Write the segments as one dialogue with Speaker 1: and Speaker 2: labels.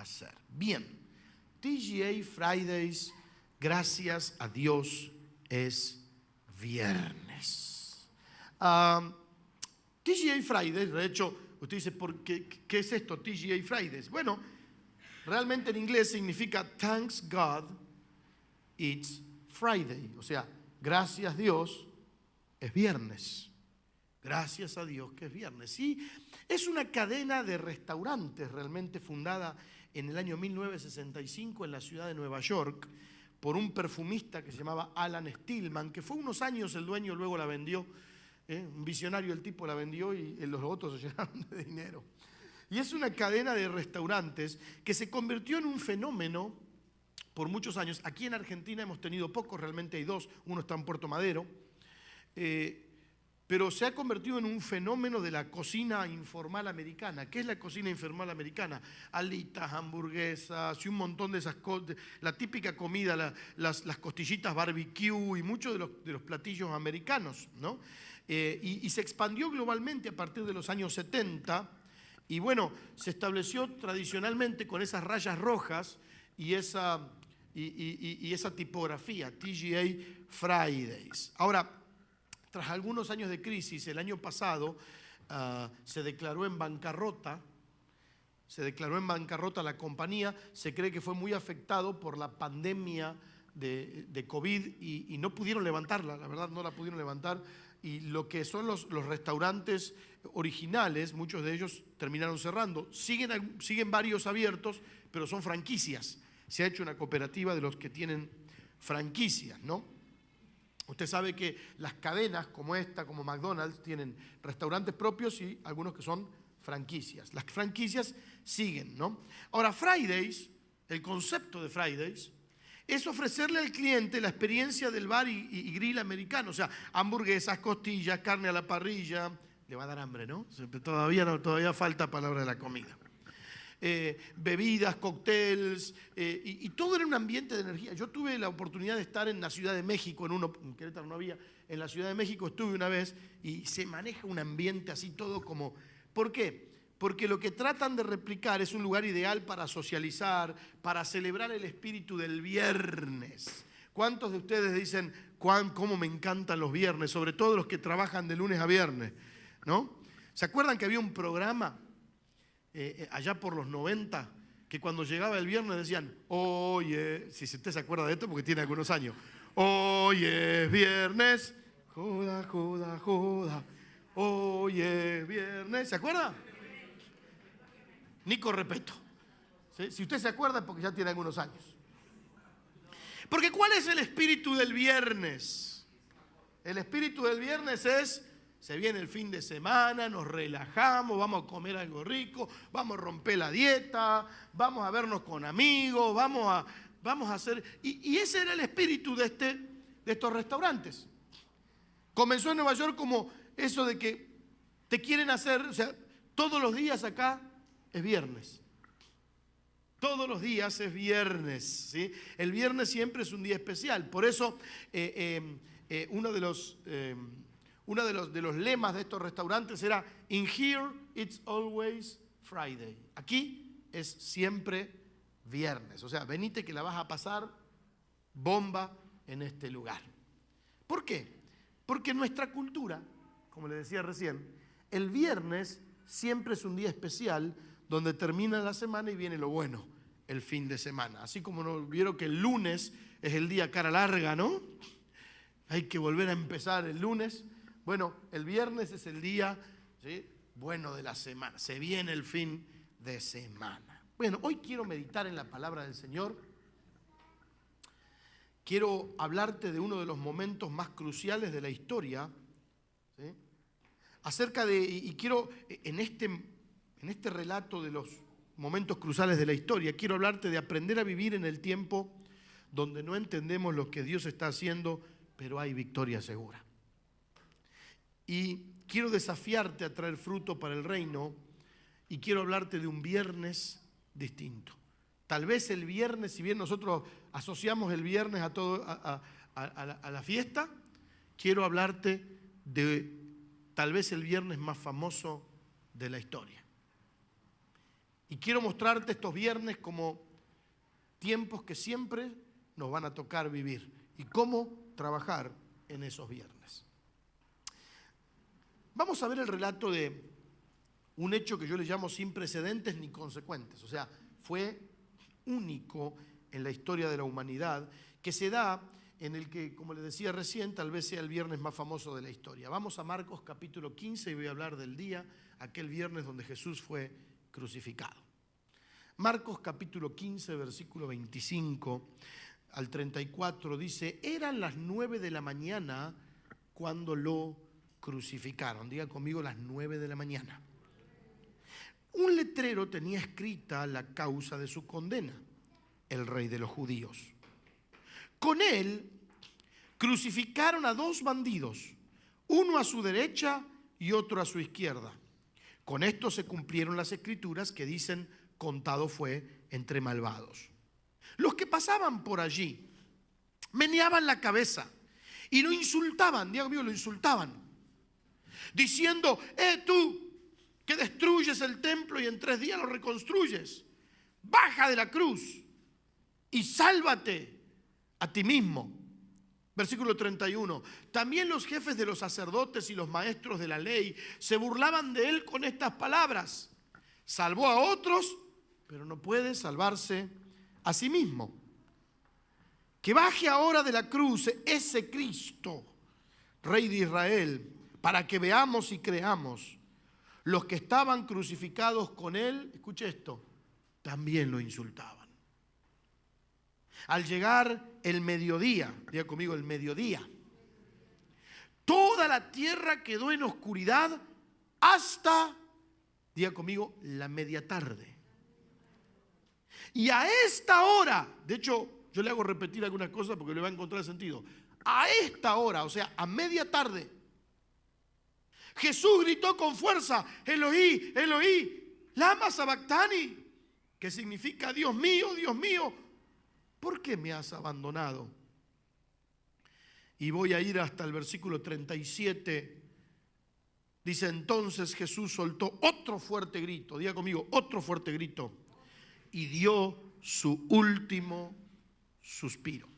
Speaker 1: hacer. Bien, TGA Fridays, gracias a Dios, es viernes. TGA Fridays, de hecho, usted dice, ¿qué es esto, TGA Fridays? Bueno, realmente en inglés significa Thanks God, it's Friday. O sea, gracias Dios, es viernes. Gracias a Dios que es viernes. Y es una cadena de restaurantes realmente fundada en el año 1965 en la ciudad de Nueva York por un perfumista que se llamaba Alan Stillman, que fue unos años el dueño, luego la vendió. Un visionario el tipo la vendió y los otros se llenaron de dinero. Y es una cadena de restaurantes que se convirtió en un fenómeno por muchos años. Aquí en Argentina hemos tenido pocos, realmente hay dos. Uno está en Puerto Madero. Pero se ha convertido en un fenómeno de la cocina informal americana. ¿Qué es la cocina informal americana? Alitas, hamburguesas y un montón de esas cosas. La típica comida, las costillitas barbecue y muchos de los platillos americanos, ¿no? Y se expandió globalmente a partir de los años 70. Y bueno, se estableció tradicionalmente con esas rayas rojas y esa tipografía, TGA Fridays. Ahora, tras algunos años de crisis, el año pasado se declaró en bancarrota. Se declaró en bancarrota la compañía. Se cree que fue muy afectado por la pandemia de COVID y no pudieron levantarla. La verdad, no la pudieron levantar. Y lo que son los restaurantes originales, muchos de ellos terminaron cerrando. Siguen varios abiertos, pero son franquicias. Se ha hecho una cooperativa de los que tienen franquicias, ¿no? Usted sabe que las cadenas como esta, como McDonald's, tienen restaurantes propios y algunos que son franquicias. Las franquicias siguen, ¿no? Ahora, Fridays, el concepto de Fridays, es ofrecerle al cliente la experiencia del bar y grill americano. O sea, hamburguesas, costillas, carne a la parrilla. Le va a dar hambre, ¿no? Todavía falta palabra de la comida. Bebidas, cócteles, y todo era un ambiente de energía. Yo tuve la oportunidad de estar en la Ciudad de México, en Querétaro no había, en la Ciudad de México estuve una vez y se maneja un ambiente así todo como... ¿Por qué? Porque lo que tratan de replicar es un lugar ideal para socializar, para celebrar el espíritu del viernes. ¿Cuántos de ustedes dicen, cómo me encantan los viernes? Sobre todo los que trabajan de lunes a viernes, ¿no? ¿Se acuerdan que había un programa allá por los 90, que cuando llegaba el viernes decían, oye, si usted se acuerda de esto porque tiene algunos años, hoy es viernes, joda, joda, joda, hoy es viernes, ¿se acuerda? Nico Repeto. ¿Sí? Si usted se acuerda es porque ya tiene algunos años. Porque ¿cuál es el espíritu del viernes? El espíritu del viernes es... Se viene el fin de semana, nos relajamos, vamos a comer algo rico, vamos a romper la dieta, vamos a vernos con amigos, vamos a hacer... Y ese era el espíritu de estos restaurantes. Comenzó en Nueva York como eso de que te quieren hacer, o sea, todos los días acá es viernes. Todos los días es viernes, ¿sí? El viernes siempre es un día especial. Por eso uno de los lemas de estos restaurantes era In here it's always Friday. Aquí es siempre viernes. O sea, venite que la vas a pasar bomba en este lugar. ¿Por qué? Porque en nuestra cultura, como le decía recién, el viernes siempre es un día especial donde termina la semana y viene lo bueno, el fin de semana. Así como nos vieron que el lunes es el día cara larga, ¿no? Hay que volver a empezar el lunes. Bueno, el viernes es el día, ¿sí?, bueno de la semana. Se viene el fin de semana. Bueno, hoy quiero meditar en la palabra del Señor. Quiero hablarte de uno de los momentos más cruciales de la historia, ¿sí? Y quiero, en este relato de los momentos cruciales de la historia, quiero hablarte de aprender a vivir en el tiempo donde no entendemos lo que Dios está haciendo, pero hay victoria segura. Y quiero desafiarte a traer fruto para el reino y quiero hablarte de un viernes distinto. Tal vez el viernes, si bien nosotros asociamos el viernes a la fiesta, quiero hablarte de tal vez el viernes más famoso de la historia. Y quiero mostrarte estos viernes como tiempos que siempre nos van a tocar vivir y cómo trabajar en esos viernes. Vamos a ver el relato de un hecho que yo le llamo sin precedentes ni consecuentes. O sea, fue único en la historia de la humanidad, que se da en el que, como les decía recién, tal vez sea el viernes más famoso de la historia. Vamos a Marcos capítulo 15 y voy a hablar del día, aquel viernes donde Jesús fue crucificado. Marcos capítulo 15, versículo 25 al 34 dice: eran las 9 de la mañana cuando lo crucificaron. Diga conmigo, las 9 de la mañana. Un letrero tenía escrita la causa de su condena: el rey de los judíos. Con él crucificaron a dos bandidos, uno a su derecha y otro a su izquierda. Con esto se cumplieron las escrituras que dicen: contado fue entre malvados. Los que pasaban por allí meneaban la cabeza y lo insultaban, Dios mío, lo insultaban, diciendo: tú que destruyes el templo y en 3 días lo reconstruyes, baja de la cruz y sálvate a ti mismo. Versículo 31. También los jefes de los sacerdotes y los maestros de la ley se burlaban de él con estas palabras: salvó a otros, pero no puede salvarse a sí mismo. Que baje ahora de la cruz ese Cristo, Rey de Israel, para que veamos y creamos. Los que estaban crucificados con él, escuche esto, también lo insultaban. Al llegar el mediodía, diga conmigo, el mediodía, toda la tierra quedó en oscuridad hasta, diga conmigo, la media tarde. Y a esta hora, de hecho, yo le hago repetir algunas cosas porque le va a encontrar sentido. A esta hora, o sea, a media tarde, Jesús gritó con fuerza: Eloí, Eloí, lama sabactani, que significa: Dios mío, ¿por qué me has abandonado? Y voy a ir hasta el versículo 37. Dice: entonces Jesús soltó otro fuerte grito, diga conmigo, otro fuerte grito, y dio su último suspiro.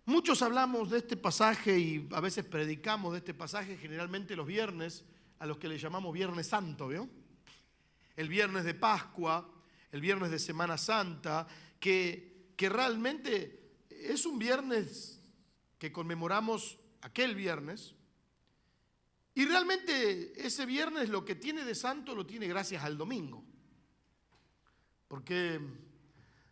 Speaker 1: Muchos hablamos de este pasaje y a veces predicamos de este pasaje, generalmente los viernes, a los que le llamamos Viernes Santo, ¿vio? El viernes de Pascua, el viernes de Semana Santa, que realmente es un viernes que conmemoramos aquel viernes. Y realmente ese viernes lo que tiene de santo lo tiene gracias al domingo. Porque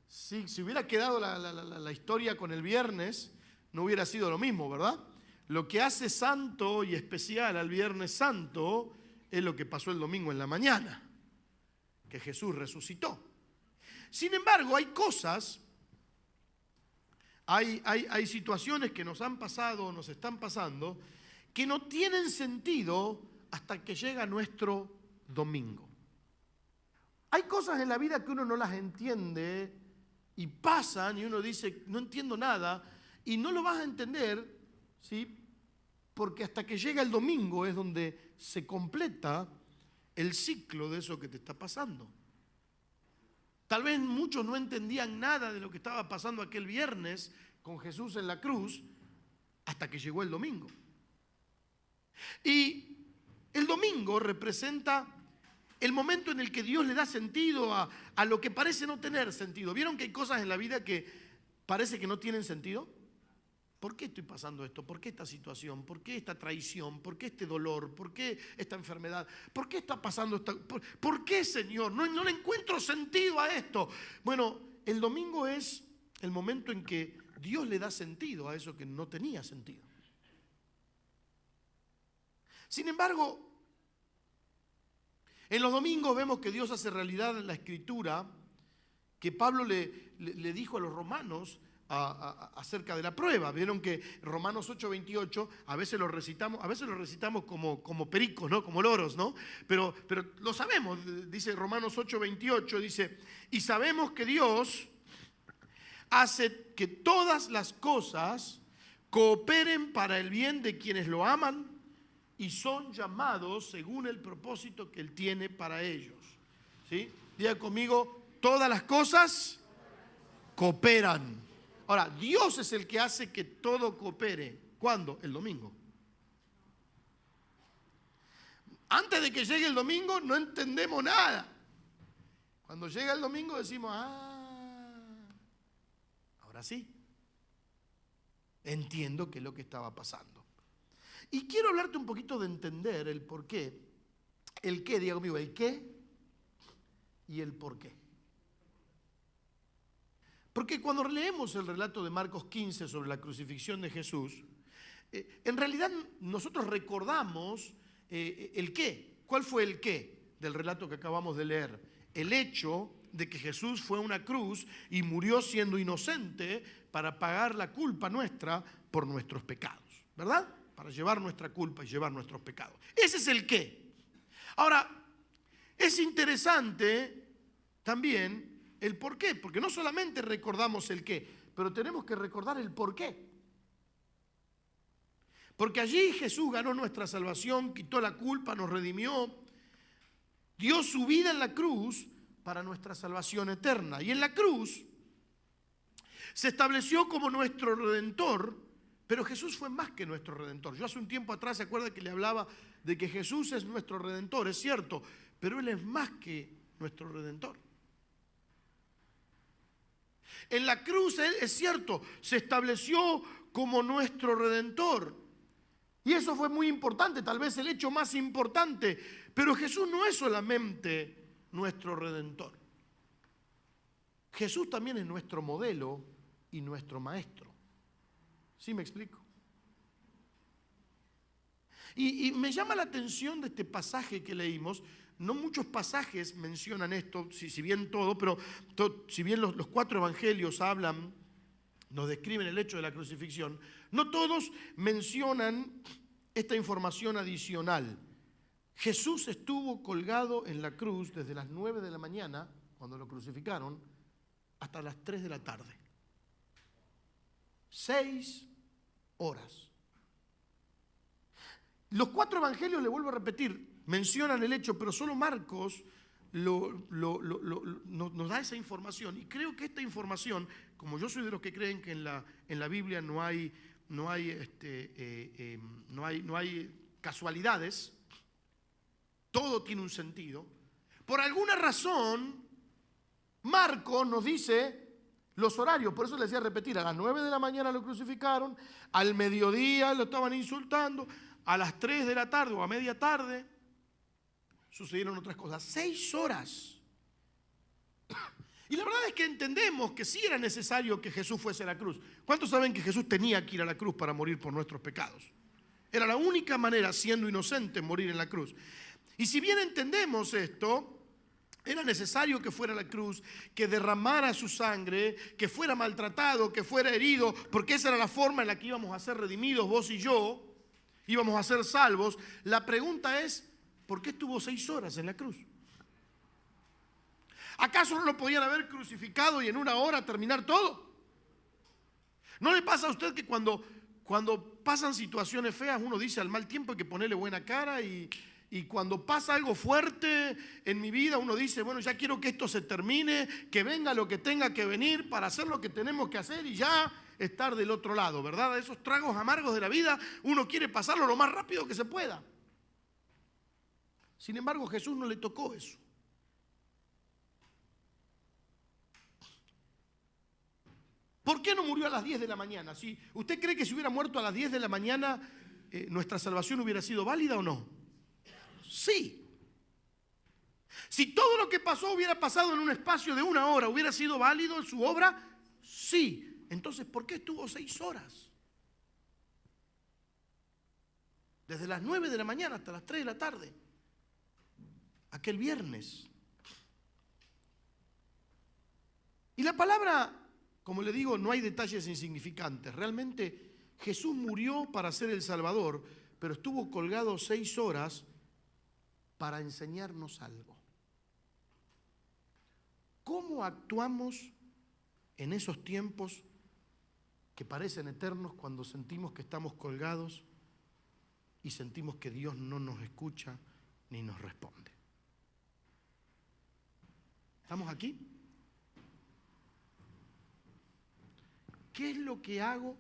Speaker 1: si hubiera quedado la historia con el viernes, no hubiera sido lo mismo, ¿verdad? Lo que hace santo y especial al Viernes Santo es lo que pasó el domingo en la mañana, que Jesús resucitó. Sin embargo, hay cosas, hay situaciones que nos han pasado, nos están pasando, que no tienen sentido hasta que llega nuestro domingo. Hay cosas en la vida que uno no las entiende y pasan y uno dice: no entiendo nada, y no lo vas a entender, ¿sí? Porque hasta que llega el domingo es donde se completa el ciclo de eso que te está pasando. Tal vez muchos no entendían nada de lo que estaba pasando aquel viernes con Jesús en la cruz hasta que llegó el domingo. Y el domingo representa el momento en el que Dios le da sentido a lo que parece no tener sentido. ¿Vieron que hay cosas en la vida que parece que no tienen sentido? ¿Por qué estoy pasando esto? ¿Por qué esta situación? ¿Por qué esta traición? ¿Por qué este dolor? ¿Por qué esta enfermedad? ¿Por qué está pasando esta? ¿Por qué, Señor? No le encuentro sentido a esto. Bueno, el domingo es el momento en que Dios le da sentido a eso que no tenía sentido. Sin embargo, en los domingos vemos que Dios hace realidad en la Escritura que Pablo le dijo a los romanos acerca de la prueba. Vieron que Romanos 8:28 a veces lo recitamos como pericos, ¿no? Como loros, ¿no? Pero lo sabemos. Dice Romanos 8:28, dice: y sabemos que Dios hace que todas las cosas cooperen para el bien de quienes lo aman y son llamados según el propósito que Él tiene para ellos. ¿Sí? Diga conmigo, todas las cosas cooperan. Ahora, Dios es el que hace que todo coopere. ¿Cuándo? El domingo. Antes de que llegue el domingo no entendemos nada. Cuando llega el domingo decimos, ahora sí. Entiendo qué es lo que estaba pasando. Y quiero hablarte un poquito de entender el por qué. El qué, diga conmigo, el qué y el por qué. Porque cuando leemos el relato de Marcos 15 sobre la crucifixión de Jesús, en realidad nosotros recordamos el qué. ¿Cuál fue el qué del relato que acabamos de leer? El hecho de que Jesús fue a una cruz y murió siendo inocente para pagar la culpa nuestra por nuestros pecados, ¿verdad? Para llevar nuestra culpa y llevar nuestros pecados. Ese es el qué. Ahora, es interesante también el por qué, porque no solamente recordamos el qué, pero tenemos que recordar el por qué. Porque allí Jesús ganó nuestra salvación, quitó la culpa, nos redimió, dio su vida en la cruz para nuestra salvación eterna. Y en la cruz se estableció como nuestro Redentor, pero Jesús fue más que nuestro Redentor. Yo hace un tiempo atrás, ¿se acuerda que le hablaba de que Jesús es nuestro Redentor? Es cierto, pero Él es más que nuestro Redentor. En la cruz, Él, es cierto, se estableció como nuestro Redentor. Y eso fue muy importante, tal vez el hecho más importante. Pero Jesús no es solamente nuestro Redentor. Jesús también es nuestro modelo y nuestro maestro. ¿Sí me explico? Y me llama la atención de este pasaje que leímos. No muchos pasajes mencionan esto, si bien todo, pero si bien los 4 evangelios hablan, nos describen el hecho de la crucifixión, no todos mencionan esta información adicional. Jesús estuvo colgado en la cruz desde las 9 de la mañana, cuando lo crucificaron, hasta las 3 de la tarde. 6 horas. Los 4 evangelios, le vuelvo a repetir, mencionan el hecho, pero solo Marcos nos da esa información. Y creo que esta información, como yo soy de los que creen que en la Biblia no hay casualidades, todo tiene un sentido. Por alguna razón, Marcos nos dice los horarios. Por eso les decía repetir, a las 9 de la mañana lo crucificaron, al mediodía lo estaban insultando, a las 3 de la tarde o a media tarde sucedieron otras cosas. 6 horas. Y la verdad es que entendemos que sí era necesario que Jesús fuese a la cruz. ¿Cuántos saben que Jesús tenía que ir a la cruz para morir por nuestros pecados? Era la única manera, siendo inocente, morir en la cruz. Y si bien entendemos esto, era necesario que fuera a la cruz, que derramara su sangre, que fuera maltratado, que fuera herido, porque esa era la forma en la que íbamos a ser redimidos, vos y yo, íbamos a ser salvos. La pregunta es, ¿por qué estuvo 6 horas en la cruz? ¿Acaso no lo podían haber crucificado y en 1 hora terminar todo? ¿No le pasa a usted que cuando pasan situaciones feas uno dice al mal tiempo hay que ponerle buena cara y cuando pasa algo fuerte en mi vida uno dice, bueno, ya quiero que esto se termine, que venga lo que tenga que venir para hacer lo que tenemos que hacer y ya estar del otro lado, ¿verdad? Esos tragos amargos de la vida uno quiere pasarlo lo más rápido que se pueda. Sin embargo, a Jesús no le tocó eso. ¿Por qué no murió a las 10 de la mañana? ¿Sí? ¿Usted cree que si hubiera muerto a las 10 de la mañana nuestra salvación hubiera sido válida o no? Sí. Si todo lo que pasó hubiera pasado en un espacio de 1 hora, ¿hubiera sido válido en su obra? Sí. Entonces, ¿por qué estuvo 6 horas? Desde las 9 de la mañana hasta las 3 de la tarde. Aquel viernes. Y la palabra, como le digo, no hay detalles insignificantes. Realmente Jesús murió para ser el Salvador, pero estuvo colgado 6 horas para enseñarnos algo. ¿Cómo actuamos en esos tiempos que parecen eternos cuando sentimos que estamos colgados y sentimos que Dios no nos escucha ni nos responde? ¿Estamos aquí? ¿Qué es lo que hago?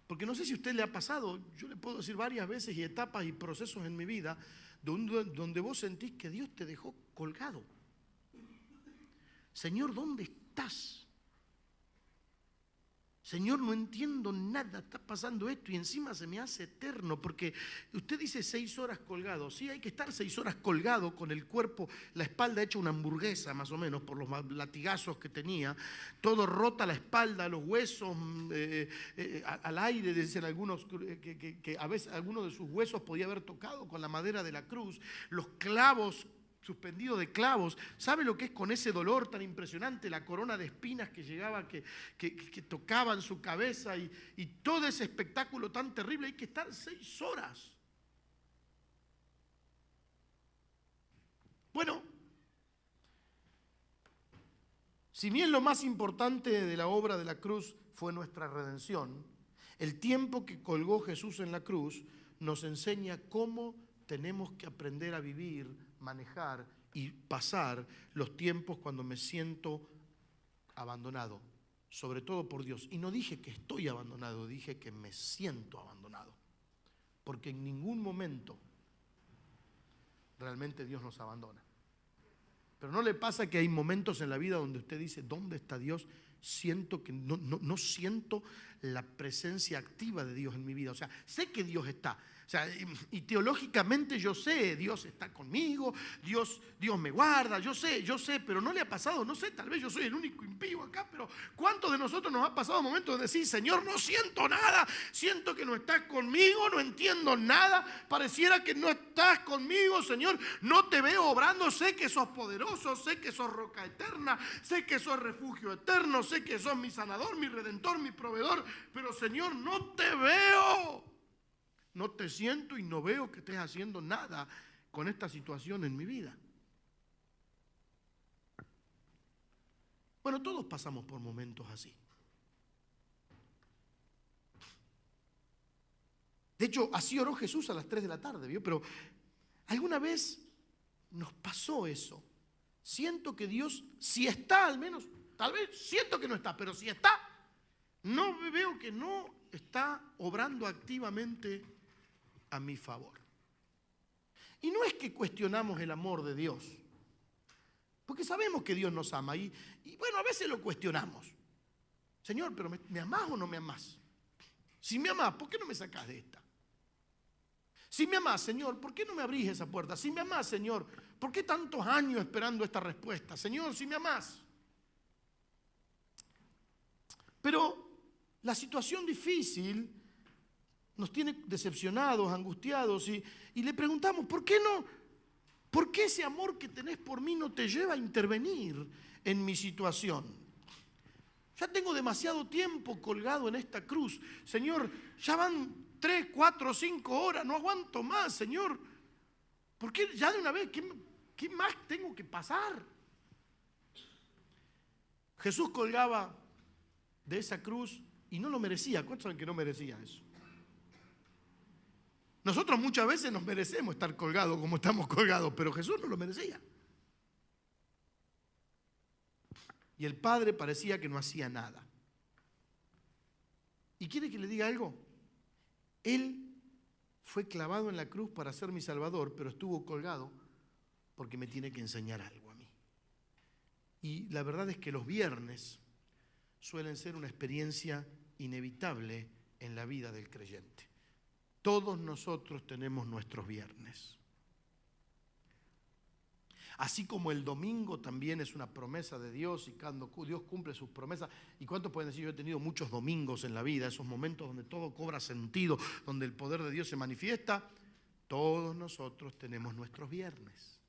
Speaker 1: Porque no sé si a usted le ha pasado, yo le puedo decir varias veces y etapas y procesos en mi vida donde vos sentís que Dios te dejó colgado. Señor, ¿dónde estás? Señor, no entiendo nada, está pasando esto y encima se me hace eterno, porque usted dice 6 horas colgado. Sí, hay que estar 6 horas colgado con el cuerpo, la espalda hecha una hamburguesa más o menos por los latigazos que tenía, todo rota la espalda, los huesos al aire, dicen algunos que a veces alguno de sus huesos podía haber tocado con la madera de la cruz, los clavos suspendido de clavos. ¿Sabe lo que es con ese dolor tan impresionante? La corona de espinas que llegaba, que tocaban su cabeza y todo ese espectáculo tan terrible. Hay que estar 6 horas. Bueno, si bien lo más importante de la obra de la cruz fue nuestra redención, el tiempo que colgó Jesús en la cruz nos enseña cómo tenemos que aprender a vivir, manejar y pasar los tiempos cuando me siento abandonado, sobre todo por Dios. Y no dije que estoy abandonado, dije que me siento abandonado, porque en ningún momento realmente Dios nos abandona. Pero ¿no le pasa que hay momentos en la vida donde usted dice, ¿dónde está Dios? Siento que no siento la presencia activa de Dios en mi vida. O sea, sé que Dios está. O sea, y teológicamente yo sé, Dios está conmigo, Dios me guarda, yo sé, pero no le ha pasado, no sé, tal vez yo soy el único impío acá, pero ¿cuántos de nosotros nos ha pasado momentos de decir, Señor, no siento nada, siento que no estás conmigo, no entiendo nada, pareciera que no estás conmigo, Señor, no te veo obrando, sé que sos poderoso, sé que sos roca eterna, sé que sos refugio eterno, sé que sos mi sanador, mi redentor, mi proveedor, pero Señor, no te veo. No te siento y no veo que estés haciendo nada con esta situación en mi vida. Bueno, todos pasamos por momentos así. De hecho, así oró Jesús a las 3 de la tarde, ¿vio? Pero alguna vez nos pasó eso. Siento que Dios, si está al menos, tal vez siento que no está, pero si está, no veo que no está obrando activamente a mi favor. Y no es que cuestionamos el amor de Dios, porque sabemos que Dios nos ama y bueno, a veces lo cuestionamos. Señor, pero ¿me amás o no me amás? Si me amás, ¿por qué no me sacás de esta? Si me amás, Señor, ¿por qué no me abrís esa puerta? Si me amás, Señor, ¿por qué tantos años esperando esta respuesta? Señor, si me amás. Pero la situación difícil nos tiene decepcionados, angustiados y le preguntamos, ¿por qué no? ¿Por qué ese amor que tenés por mí no te lleva a intervenir en mi situación? Ya tengo demasiado tiempo colgado en esta cruz. Señor, ya van 3, 4, 5 horas, no aguanto más, Señor. ¿Por qué ya de una vez? ¿Qué más tengo que pasar? Jesús colgaba de esa cruz y no lo merecía. ¿Cuántos saben que no merecía eso? Nosotros muchas veces nos merecemos estar colgados como estamos colgados, pero Jesús no lo merecía. Y el Padre parecía que no hacía nada. ¿Y quiere que le diga algo? Él fue clavado en la cruz para ser mi Salvador, pero estuvo colgado porque me tiene que enseñar algo a mí. Y la verdad es que los viernes suelen ser una experiencia inevitable en la vida del creyente. Todos nosotros tenemos nuestros viernes. Así como el domingo también es una promesa de Dios y cuando Dios cumple sus promesas. ¿Y cuántos pueden decir? Yo he tenido muchos domingos en la vida, esos momentos donde todo cobra sentido, donde el poder de Dios se manifiesta. Todos nosotros tenemos nuestros viernes.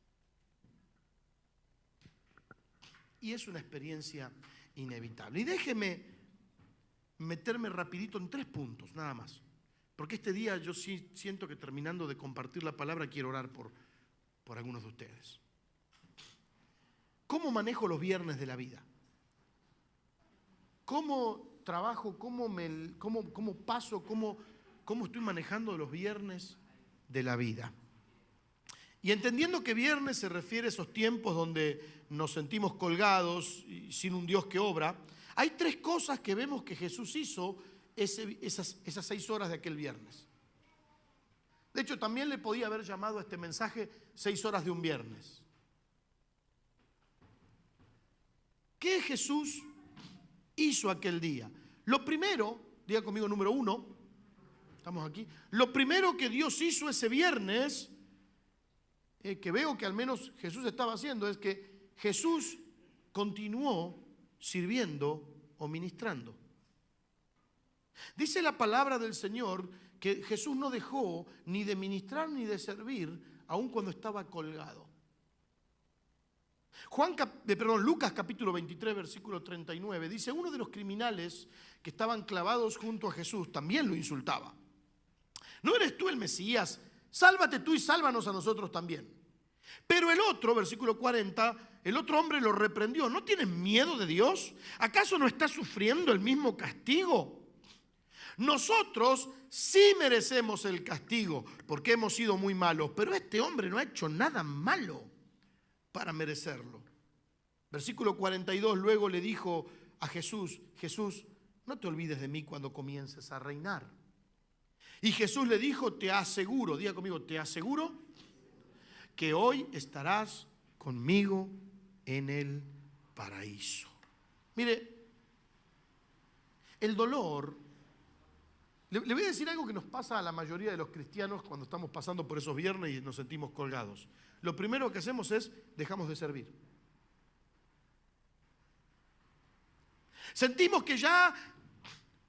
Speaker 1: Y es una experiencia inevitable. Y déjeme meterme rapidito en 3 puntos, nada más. Porque este día yo sí siento que terminando de compartir la palabra quiero orar por algunos de ustedes. ¿Cómo manejo los viernes de la vida? ¿Cómo trabajo? ¿Cómo paso? ¿Cómo estoy manejando los viernes de la vida? Y entendiendo que viernes se refiere a esos tiempos donde nos sentimos colgados y sin un Dios que obra, hay tres cosas que vemos que Jesús hizo esas 6 horas de aquel viernes. De hecho, también le podía haber llamado a este mensaje 6 horas de un viernes. ¿Qué Jesús hizo aquel día? Lo primero, diga conmigo número 1, estamos aquí. Lo primero que Dios hizo ese viernes, que veo que al menos Jesús estaba haciendo, es que Jesús continuó sirviendo o ministrando. Dice la palabra del Señor que Jesús no dejó ni de ministrar ni de servir, aun cuando estaba colgado. Lucas capítulo 23, versículo 39, dice: uno de los criminales que estaban clavados junto a Jesús también lo insultaba. ¿No eres tú el Mesías? Sálvate tú y sálvanos a nosotros también. Pero el otro, versículo 40, el otro hombre lo reprendió. ¿No tienes miedo de Dios? ¿Acaso no estás sufriendo el mismo castigo? Nosotros sí merecemos el castigo porque hemos sido muy malos, pero este hombre no ha hecho nada malo para merecerlo. Versículo 42, luego le dijo a Jesús: Jesús, no te olvides de mí cuando comiences a reinar. Y Jesús le dijo: te aseguro, diga conmigo, te aseguro que hoy estarás conmigo en el paraíso. Mire, el dolor, le voy a decir algo que nos pasa a la mayoría de los cristianos cuando estamos pasando por esos viernes y nos sentimos colgados. Lo primero que hacemos es dejamos de servir. Sentimos que ya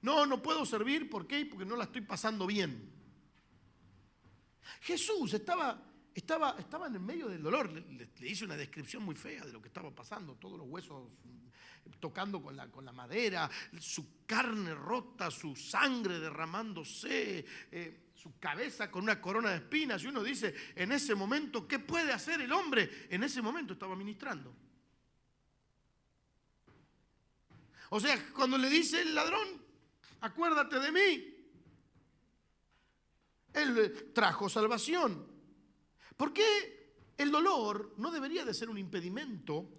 Speaker 1: no puedo servir. ¿Por qué? Porque no la estoy pasando bien. Jesús estaba en el medio del dolor. Le hice una descripción muy fea de lo que estaba pasando. Todos los huesos tocando con la madera, su carne rota, su sangre derramándose, su cabeza con una corona de espinas. Y uno dice, en ese momento, ¿qué puede hacer el hombre? En ese momento estaba ministrando. O sea, cuando le dice el ladrón: acuérdate de mí, él trajo salvación. ¿Por qué el dolor no debería de ser un impedimento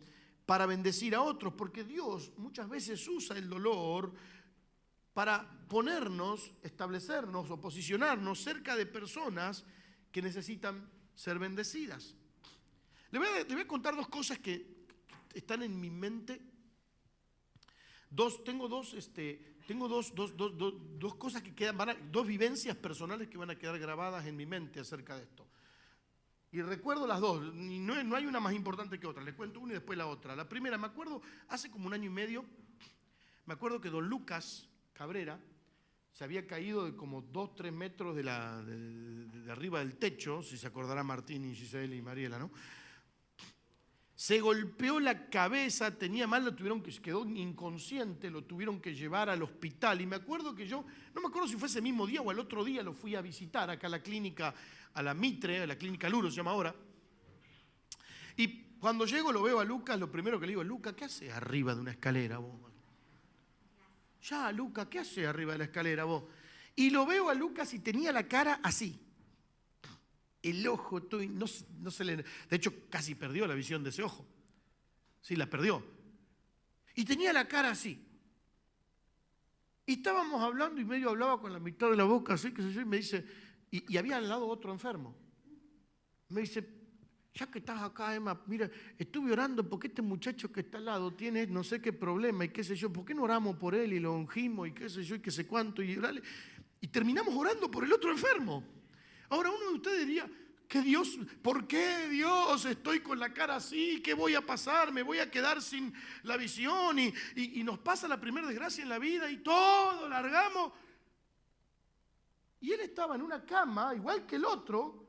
Speaker 1: para bendecir a otros? Porque Dios muchas veces usa el dolor para ponernos, establecernos o posicionarnos cerca de personas que necesitan ser bendecidas. Le voy a contar 2 cosas que están en mi mente. Tengo dos cosas que quedan, 2 vivencias personales que van a quedar grabadas en mi mente acerca de esto. Y recuerdo las 2, y no hay una más importante que otra. Les cuento una y después la otra. La primera, me acuerdo, hace como 1 año y medio, me acuerdo que don Lucas Cabrera se había caído de como 2-3 metros de arriba del techo, si se acordará Martín y Giselle y Mariela, ¿no? Se golpeó la cabeza, tenía mal, quedó inconsciente, lo tuvieron que llevar al hospital. Y me acuerdo que yo, no me acuerdo si fue ese mismo día o al otro día, lo fui a visitar acá a la clínica, a la Mitre, a la clínica Luro se llama ahora. Y cuando llego lo veo a Lucas, lo primero que le digo: Lucas, ¿qué haces arriba de una escalera vos? Ya, Lucas, ¿qué haces arriba de la escalera vos? Y lo veo a Lucas y tenía la cara así. El ojo, no se le... De hecho, casi perdió la visión de ese ojo. Sí, la perdió. Y tenía la cara así. Y estábamos hablando y medio hablaba con la mitad de la boca, así que y me dice, y había al lado otro enfermo. Me dice: ya que estás acá, Emma, mira, estuve orando porque este muchacho que está al lado tiene no sé qué problema y qué sé yo, ¿por qué no oramos por él y lo ungimos y qué sé yo y qué sé cuánto? Y terminamos orando por el otro enfermo. Ahora uno de ustedes diría: ¿por qué Dios estoy con la cara así? ¿Qué voy a pasar? ¿Me voy a quedar sin la visión? Y nos pasa la primera desgracia en la vida y todo largamos. Y él estaba en una cama, igual que el otro,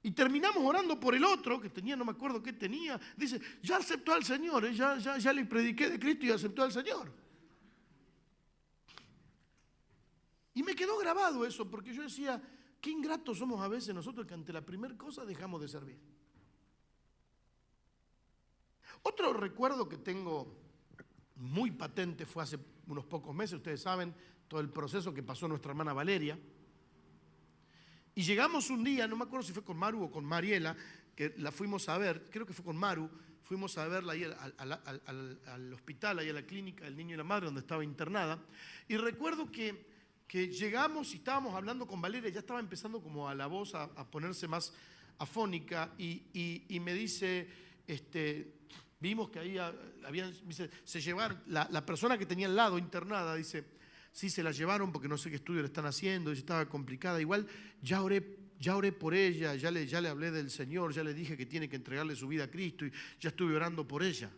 Speaker 1: y terminamos orando por el otro, que tenía, no me acuerdo qué tenía. Dice: ya aceptó al Señor, ya le prediqué de Cristo y aceptó al Señor. Y me quedó grabado eso, porque yo decía: qué ingratos somos a veces nosotros que ante la primera cosa dejamos de servir. Otro recuerdo que tengo muy patente fue hace unos pocos meses. Ustedes saben todo el proceso que pasó nuestra hermana Valeria. Y llegamos un día, no me acuerdo si fue con Maru o con Mariela, que la fuimos a ver, creo que fue con Maru, fuimos a verla ahí al hospital, ahí a la clínica del niño y la madre, donde estaba internada. Y recuerdo que llegamos y estábamos hablando con Valeria, ya estaba empezando como a la voz a ponerse más afónica, y me dice, vimos que ahí dice, se llevaron, la persona que tenía al lado internada, dice, sí, se la llevaron porque no sé qué estudio le están haciendo, dice, estaba complicada, igual ya oré por ella, ya le hablé del Señor, ya le dije que tiene que entregarle su vida a Cristo y ya estuve orando por ella.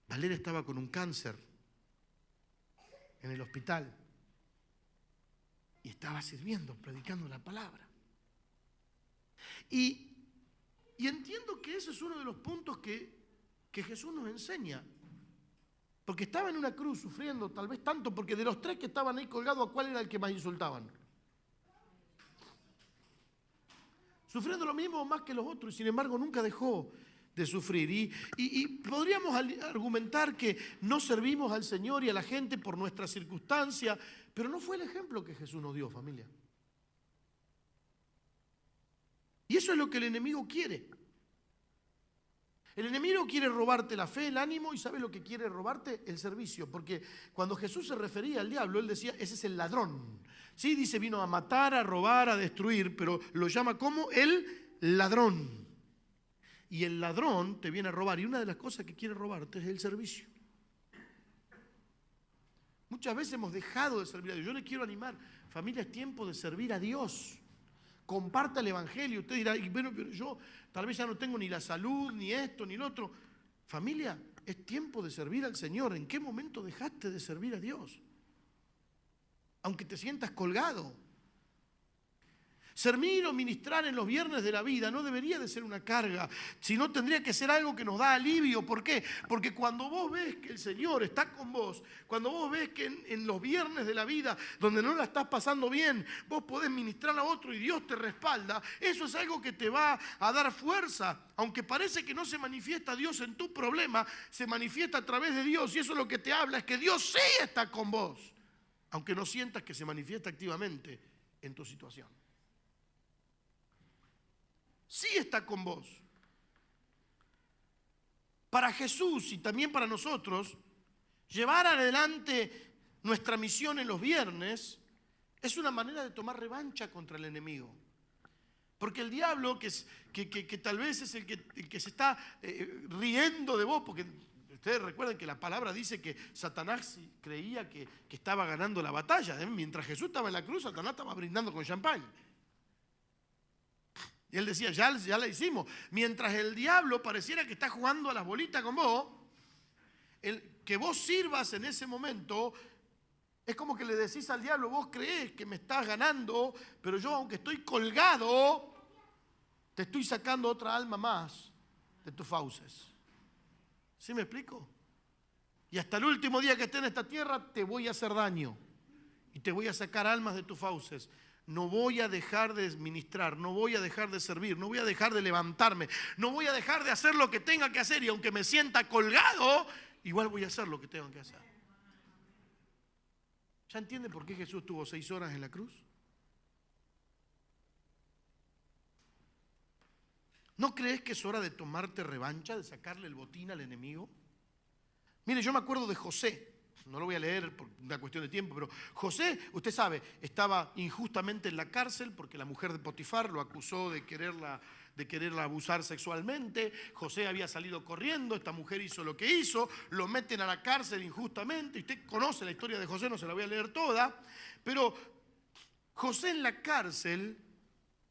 Speaker 1: Valeria estaba con un cáncer en el hospital y estaba sirviendo, predicando la palabra. Y entiendo que ese es uno de los puntos que Jesús nos enseña. Porque estaba en una cruz sufriendo, tal vez tanto, porque de los tres que estaban ahí colgados, ¿a cuál era el que más insultaban? Sufriendo lo mismo o más que los otros, y sin embargo nunca dejó de sufrir. Y podríamos argumentar que no servimos al Señor y a la gente por nuestra circunstancia, pero no fue el ejemplo que Jesús nos dio, familia. Y eso es lo que el enemigo quiere. El enemigo quiere robarte la fe, el ánimo, y ¿sabe lo que quiere robarte? El servicio. Porque cuando Jesús se refería al diablo, él decía, ese es el ladrón. Sí, dice, vino a matar, a robar, a destruir, pero lo llama como el ladrón. Y el ladrón te viene a robar, y una de las cosas que quiere robarte es el servicio. Muchas veces hemos dejado de servir a Dios. Yo le quiero animar, familia, es tiempo de servir a Dios. Comparta el evangelio. Usted dirá, bueno, pero yo tal vez ya no tengo ni la salud, ni esto, ni lo otro. Familia, es tiempo de servir al Señor. ¿En qué momento dejaste de servir a Dios? Aunque te sientas colgado. Servir o ministrar en los viernes de la vida no debería de ser una carga, sino tendría que ser algo que nos da alivio. ¿Por qué? Porque cuando vos ves que el Señor está con vos, cuando vos ves que en los viernes de la vida, donde no la estás pasando bien, vos podés ministrar a otro y Dios te respalda, eso es algo que te va a dar fuerza. Aunque parece que no se manifiesta Dios en tu problema, se manifiesta a través de Dios, y eso lo que te habla es que Dios sí está con vos, aunque no sientas que se manifiesta activamente en tu situación. Sí está con vos. Para Jesús y también para nosotros, llevar adelante nuestra misión en los viernes es una manera de tomar revancha contra el enemigo. Porque el diablo, que tal vez es el que se está riendo de vos, porque ustedes recuerdan que la palabra dice que Satanás creía que estaba ganando la batalla. Mientras Jesús estaba en la cruz, Satanás estaba brindando con champán. Y él decía, ya la hicimos. Mientras el diablo pareciera que está jugando a las bolitas con vos, que vos sirvas en ese momento, es como que le decís al diablo, vos creés que me estás ganando, pero yo, aunque estoy colgado, te estoy sacando otra alma más de tus fauces. ¿Sí me explico? Y hasta el último día que esté en esta tierra te voy a hacer daño y te voy a sacar almas de tus fauces. No voy a dejar de ministrar, no voy a dejar de servir, no voy a dejar de levantarme, no voy a dejar de hacer lo que tenga que hacer, y aunque me sienta colgado, igual voy a hacer lo que tengo que hacer. ¿Ya entiende por qué Jesús estuvo 6 horas en la cruz? ¿No crees que es hora de tomarte revancha, de sacarle el botín al enemigo? Mire, yo me acuerdo de José. No lo voy a leer por una cuestión de tiempo, pero José, usted sabe, estaba injustamente en la cárcel porque la mujer de Potifar lo acusó de quererla abusar sexualmente. José había salido corriendo, esta mujer hizo lo que hizo, lo meten a la cárcel injustamente. Usted conoce la historia de José, no se la voy a leer toda, pero José en la cárcel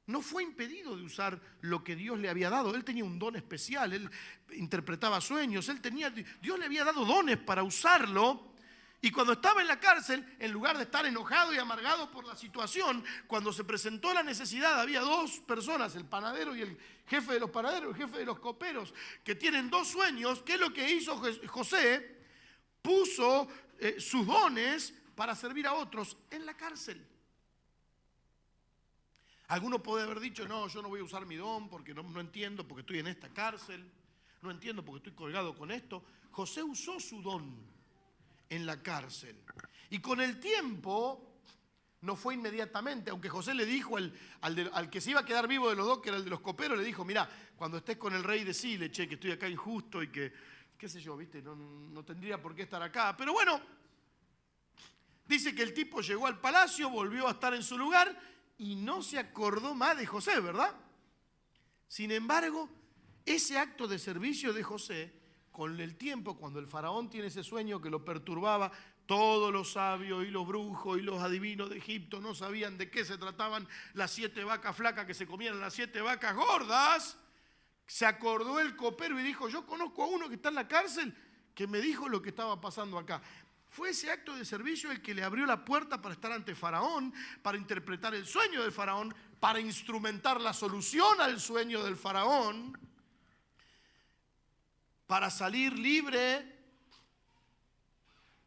Speaker 1: no fue impedido de usar lo que Dios le había dado. Él tenía un don especial, él interpretaba sueños, Dios le había dado dones para usarlo. Y cuando estaba en la cárcel, en lugar de estar enojado y amargado por la situación, cuando se presentó la necesidad, había 2 personas, el panadero y el jefe de los panaderos, el jefe de los coperos, que tienen 2 sueños. ¿Qué es lo que hizo José? Puso sus dones para servir a otros en la cárcel. Alguno puede haber dicho, no, yo no voy a usar mi don porque no entiendo, porque estoy en esta cárcel, no entiendo porque estoy colgado con esto. José usó su don en la cárcel. Y con el tiempo no fue inmediatamente, aunque José le dijo al que se iba a quedar vivo de los dos, que era el de los coperos, le dijo, mirá, cuando estés con el rey decile, che, que estoy acá injusto y que, qué sé yo, viste, no tendría por qué estar acá. Pero bueno, dice que el tipo llegó al palacio, volvió a estar en su lugar y no se acordó más de José, ¿verdad? Sin embargo, ese acto de servicio de José, con el tiempo, cuando el faraón tiene ese sueño que lo perturbaba, todos los sabios y los brujos y los adivinos de Egipto no sabían de qué se trataban las 7 vacas flacas que se comían las 7 vacas gordas. Se acordó el copero y dijo, yo conozco a uno que está en la cárcel que me dijo lo que estaba pasando acá. Fue ese acto de servicio el que le abrió la puerta para estar ante Faraón, para interpretar el sueño del Faraón, para instrumentar la solución al sueño del Faraón, para salir libre,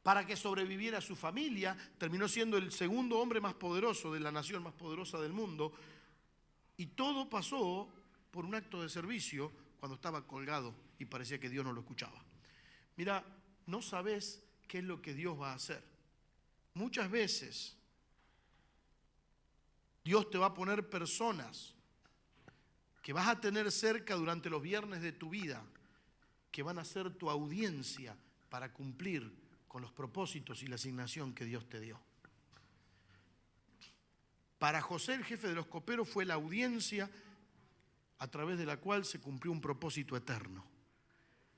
Speaker 1: para que sobreviviera su familia. Terminó siendo el segundo hombre más poderoso de la nación más poderosa del mundo. Y todo pasó por un acto de servicio cuando estaba colgado y parecía que Dios no lo escuchaba. Mira, no sabes qué es lo que Dios va a hacer. Muchas veces Dios te va a poner personas que vas a tener cerca durante los viernes de tu vida, que van a ser tu audiencia para cumplir con los propósitos y la asignación que Dios te dio. Para José, el jefe de los coperos, fue la audiencia a través de la cual se cumplió un propósito eterno.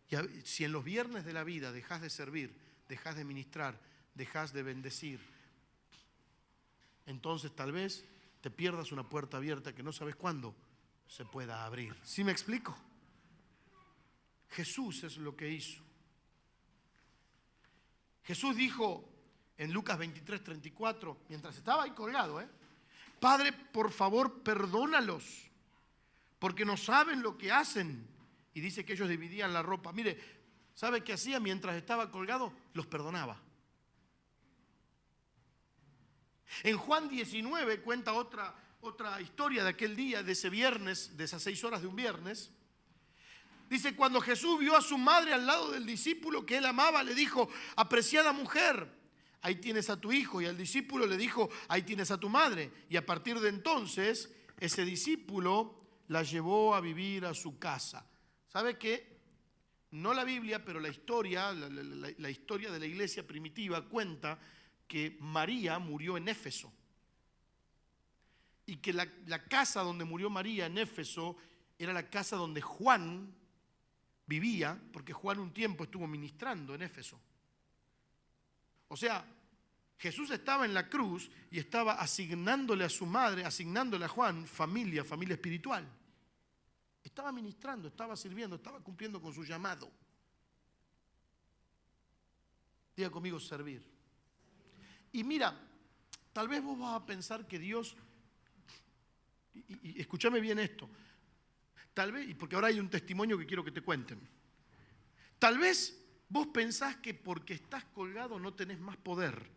Speaker 1: Y si en los viernes de la vida dejas de servir, dejas de ministrar, dejas de bendecir, entonces tal vez te pierdas una puerta abierta que no sabes cuándo se pueda abrir. ¿Sí me explico? Jesús es lo que hizo. Jesús dijo en Lucas 23:34, mientras estaba ahí colgado, Padre, por favor, perdónalos, porque no saben lo que hacen. Y dice que ellos dividían la ropa. Mire, ¿sabe qué hacía mientras estaba colgado? Los perdonaba. En Juan 19 cuenta otra historia de aquel día, de ese viernes, de esas 6 horas de un viernes. Dice, cuando Jesús vio a su madre al lado del discípulo que él amaba, le dijo, apreciada mujer, ahí tienes a tu hijo. Y al discípulo le dijo, ahí tienes a tu madre. Y a partir de entonces, ese discípulo la llevó a vivir a su casa. ¿Sabe qué? No la Biblia, pero la historia, la historia de la iglesia primitiva cuenta que María murió en Éfeso. Y que la casa donde murió María en Éfeso era la casa donde Juan vivía, porque Juan un tiempo estuvo ministrando en Éfeso. O sea, Jesús estaba en la cruz y estaba asignándole a su madre, asignándole a Juan familia espiritual. Estaba ministrando, estaba sirviendo, estaba cumpliendo con su llamado. Diga conmigo, servir. Y mira, tal vez vos vas a pensar que Dios, y escúchame bien esto, tal vez, porque ahora hay un testimonio que quiero que te cuenten. Tal vez vos pensás que porque estás colgado no tenés más poder.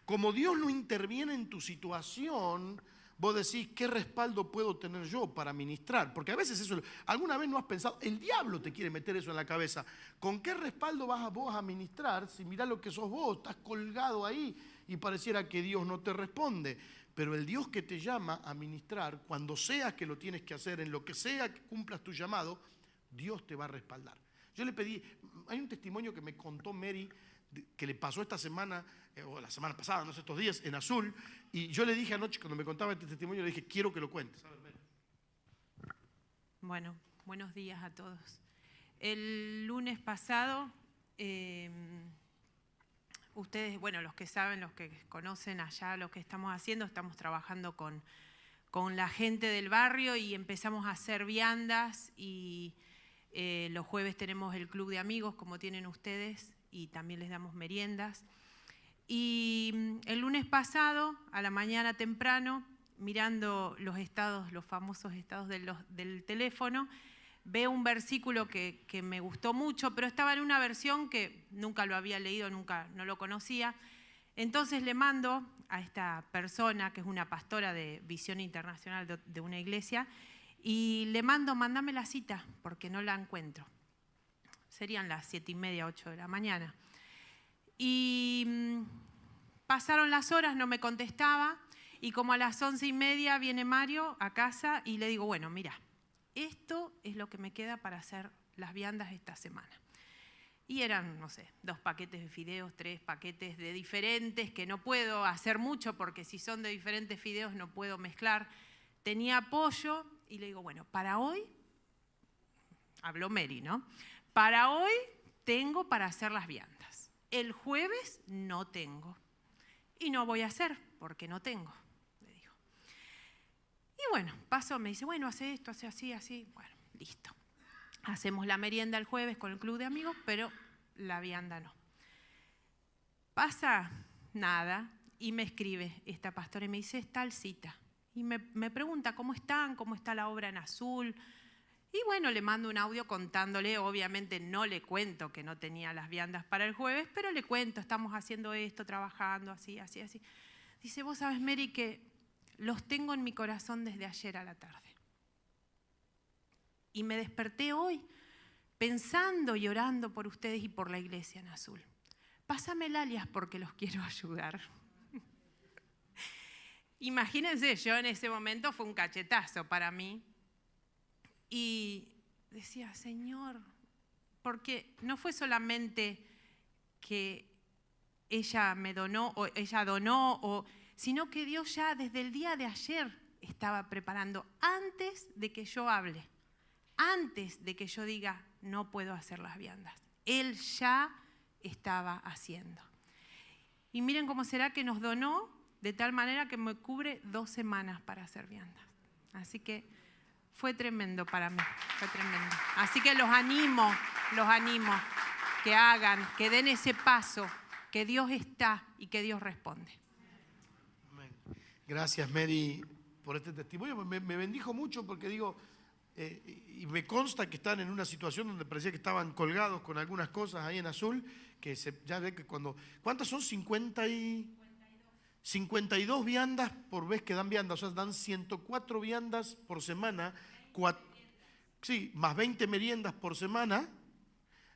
Speaker 1: Como Dios no interviene en tu situación, vos decís, ¿qué respaldo puedo tener yo para ministrar? Porque a veces eso, alguna vez no has pensado, el diablo te quiere meter eso en la cabeza. ¿Con qué respaldo vas vos a ministrar si mirá lo que sos vos? Estás colgado ahí y pareciera que Dios no te responde. Pero el Dios que te llama a ministrar, cuando seas que lo tienes que hacer, en lo que sea que cumplas tu llamado, Dios te va a respaldar. Yo le pedí, hay un testimonio que me contó Mary, que le pasó esta semana, o la semana pasada, no sé, estos días, en Azul, y yo le dije anoche, cuando me contaba este testimonio, le dije, quiero que lo cuentes. A ver, Mary.
Speaker 2: Bueno, buenos días a todos. El lunes pasado, ustedes, bueno, los que saben, los que conocen allá lo que estamos haciendo, estamos trabajando con la gente del barrio y empezamos a hacer viandas y los jueves tenemos el club de amigos como tienen ustedes y también les damos meriendas. Y el lunes pasado, a la mañana temprano, mirando los estados, los famosos estados del teléfono, veo un versículo que me gustó mucho, pero estaba en una versión que nunca lo había leído, no lo conocía. Entonces le mando a esta persona, que es una pastora de Visión Internacional de una iglesia, y le mando, mándame la cita, porque no la encuentro. Serían las 7:30, 8 de la mañana. Y Pasaron las horas, no me contestaba, y como a las 11:30 viene Mario a casa y le digo, bueno, mira, esto es lo que me queda para hacer las viandas esta semana. Y eran, no sé, 2 paquetes de fideos, 3 paquetes de diferentes, que no puedo hacer mucho porque si son de diferentes fideos no puedo mezclar. Tenía pollo y le digo, bueno, para hoy, habló Mary, ¿no? Para hoy tengo para hacer las viandas. El jueves no tengo. Y no voy a hacer porque no tengo, le digo. Y bueno, pasó, me dice, bueno, hace esto, hace así, así. Bueno, listo. Hacemos la merienda el jueves con el club de amigos, pero la vianda no. Pasa nada y me escribe esta pastora y me dice, es tal cita. Y me pregunta cómo están, cómo está la obra en Azul. Y bueno, le mando un audio contándole, obviamente no le cuento que no tenía las viandas para el jueves, pero le cuento, estamos haciendo esto, trabajando, así, así, así. Dice, vos sabés, Mary, que los tengo en mi corazón desde ayer a la tarde. Y me desperté hoy pensando y orando por ustedes y por la iglesia en Azul. Pásame el alias porque los quiero ayudar. Imagínense, yo en ese momento fue un cachetazo para mí. Y decía, Señor, porque no fue solamente que ella me donó, o ella donó, sino que Dios ya desde el día de ayer estaba preparando, antes de que yo hable, antes de que yo diga, no puedo hacer las viandas. Él ya estaba haciendo. Y miren cómo será que nos donó de tal manera que me cubre 2 semanas para hacer viandas. Así que fue tremendo para mí, fue tremendo. Así que los animo que hagan, que den ese paso, que Dios está y que Dios responde.
Speaker 1: Amén. Gracias, Mary, por este testimonio. Me bendijo mucho porque digo, y me consta que están en una situación donde parecía que estaban colgados con algunas cosas ahí en Azul, que ya ve que cuando... ¿Cuántas son? 52 viandas por vez que dan viandas, o sea, dan 104 viandas por semana, sí, más 20 meriendas por semana,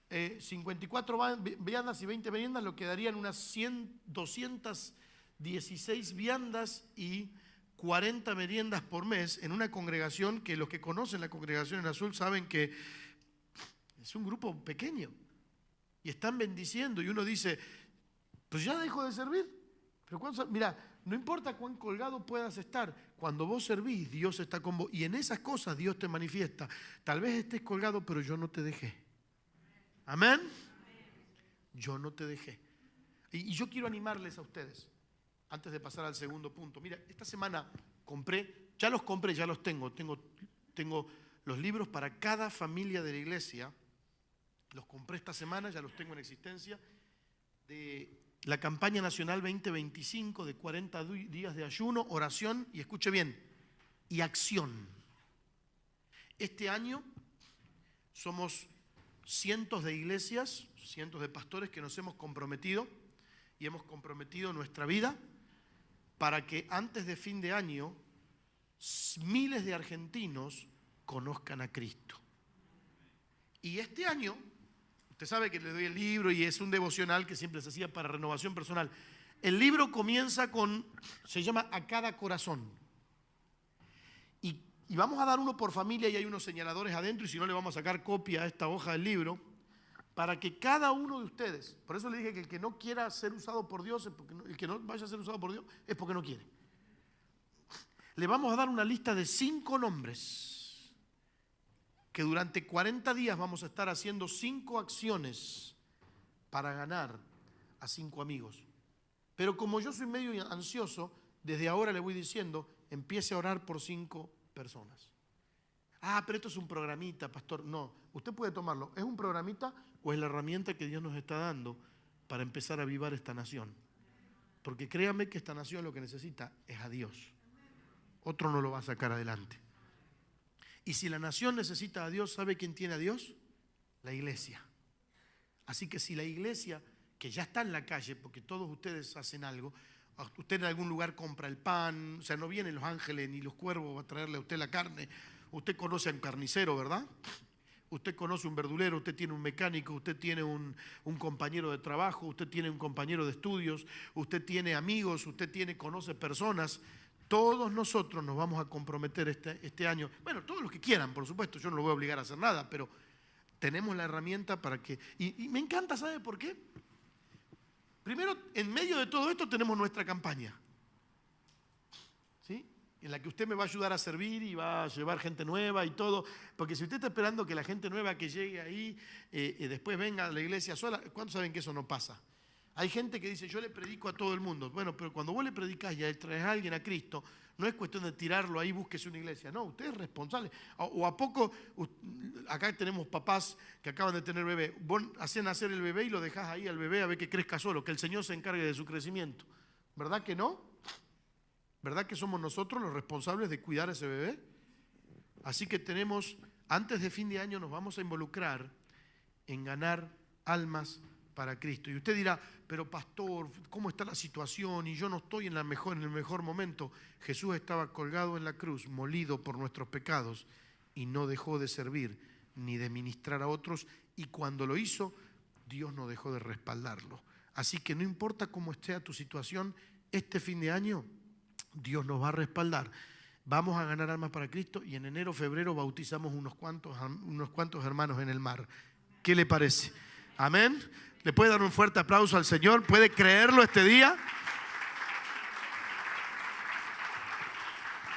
Speaker 1: 54 viandas y 20 meriendas, lo que darían unas 216 viandas y 40 meriendas por mes en una congregación que los que conocen la congregación en Azul saben que es un grupo pequeño y están bendiciendo y uno dice, pues ya dejo de servir. Pero mira, no importa cuán colgado puedas estar, cuando vos servís, Dios está con vos. Y en esas cosas Dios te manifiesta. Tal vez estés colgado, pero yo no te dejé. ¿Amén? Yo no te dejé. Y yo quiero animarles a ustedes, antes de pasar al segundo punto. Mira, esta semana ya los tengo. Tengo los libros para cada familia de la iglesia. Los compré esta semana, ya los tengo en existencia. De la campaña nacional 2025 de 40 días de ayuno, oración y escuche bien, y acción. Este año somos cientos de iglesias, cientos de pastores que nos hemos comprometido y hemos comprometido nuestra vida para que antes de fin de año miles de argentinos conozcan a Cristo. Y este año, usted sabe que le doy el libro y es un devocional que siempre se hacía para renovación personal. El libro comienza se llama A Cada Corazón. Y vamos a dar uno por familia y hay unos señaladores adentro y si no le vamos a sacar copia a esta hoja del libro para que cada uno de ustedes, por eso le dije que el que no quiera ser usado por Dios, el que no vaya a ser usado por Dios es porque no quiere. Le vamos a dar una lista de 5 nombres que durante 40 días vamos a estar haciendo 5 acciones para ganar a 5 amigos. Pero como yo soy medio ansioso, desde ahora le voy diciendo, empiece a orar por 5 personas. Ah, pero esto es un programita, pastor. No, usted puede tomarlo. ¿Es un programita o es la herramienta que Dios nos está dando para empezar a avivar esta nación? Porque créame que esta nación lo que necesita es a Dios. Otro no lo va a sacar adelante. Y si la nación necesita a Dios, ¿sabe quién tiene a Dios? La iglesia. Así que si la iglesia, que ya está en la calle, porque todos ustedes hacen algo, usted en algún lugar compra el pan, o sea, no vienen los ángeles ni los cuervos a traerle a usted la carne, usted conoce a un carnicero, ¿verdad? Usted conoce un verdulero, usted tiene un mecánico, usted tiene un compañero de trabajo, usted tiene un compañero de estudios, usted tiene amigos, conoce personas. Todos nosotros nos vamos a comprometer este año. Bueno, todos los que quieran, por supuesto, yo no lo voy a obligar a hacer nada, pero tenemos la herramienta para que... Y me encanta, ¿sabe por qué? Primero, en medio de todo esto tenemos nuestra campaña, ¿sí? En la que usted me va a ayudar a servir y va a llevar gente nueva y todo. Porque si usted está esperando que la gente nueva que llegue ahí después venga a la iglesia sola, ¿cuántos saben que eso no pasa? Hay gente que dice, yo le predico a todo el mundo. Bueno, pero cuando vos le predicás y traes a alguien a Cristo, no es cuestión de tirarlo ahí, búsquese una iglesia. No, usted es responsable. O a poco, acá tenemos papás que acaban de tener bebé. Vos hacés nacer el bebé y lo dejás ahí al bebé a ver que crezca solo, que el Señor se encargue de su crecimiento. ¿Verdad que no? ¿Verdad que somos nosotros los responsables de cuidar a ese bebé? Así que antes de fin de año nos vamos a involucrar en ganar almas para Cristo. Y usted dirá, pero pastor, ¿cómo está la situación? Y yo no estoy en el mejor momento. Jesús estaba colgado en la cruz, molido por nuestros pecados, y no dejó de servir ni de ministrar a otros. Y cuando lo hizo, Dios no dejó de respaldarlo. Así que no importa cómo esté tu situación, este fin de año Dios nos va a respaldar. Vamos a ganar almas para Cristo y en enero, febrero bautizamos unos cuantos hermanos en el mar. ¿Qué le parece? Amén. ¿Le puede dar un fuerte aplauso al Señor? ¿Puede creerlo este día?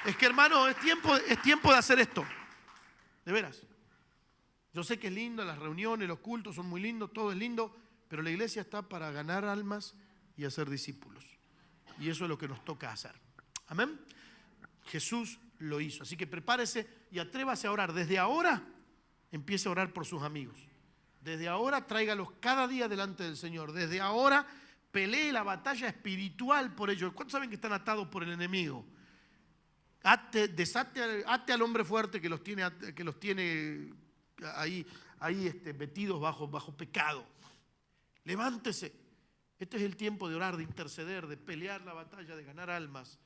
Speaker 1: Es que, hermano, es tiempo de hacer esto. De veras. Yo sé que es lindo, las reuniones, los cultos son muy lindos, todo es lindo, pero la iglesia está para ganar almas y hacer discípulos. Y eso es lo que nos toca hacer. Amén. Jesús lo hizo. Así que prepárese y atrévase a orar. Desde ahora empiece a orar por sus amigos. Desde ahora tráigalos cada día delante del Señor. Desde ahora pelee la batalla espiritual por ellos. ¿Cuántos saben que están atados por el enemigo? Ate al hombre fuerte que los tiene ahí metidos bajo pecado. Levántese. Este es el tiempo de orar, de interceder, de pelear la batalla, de ganar almas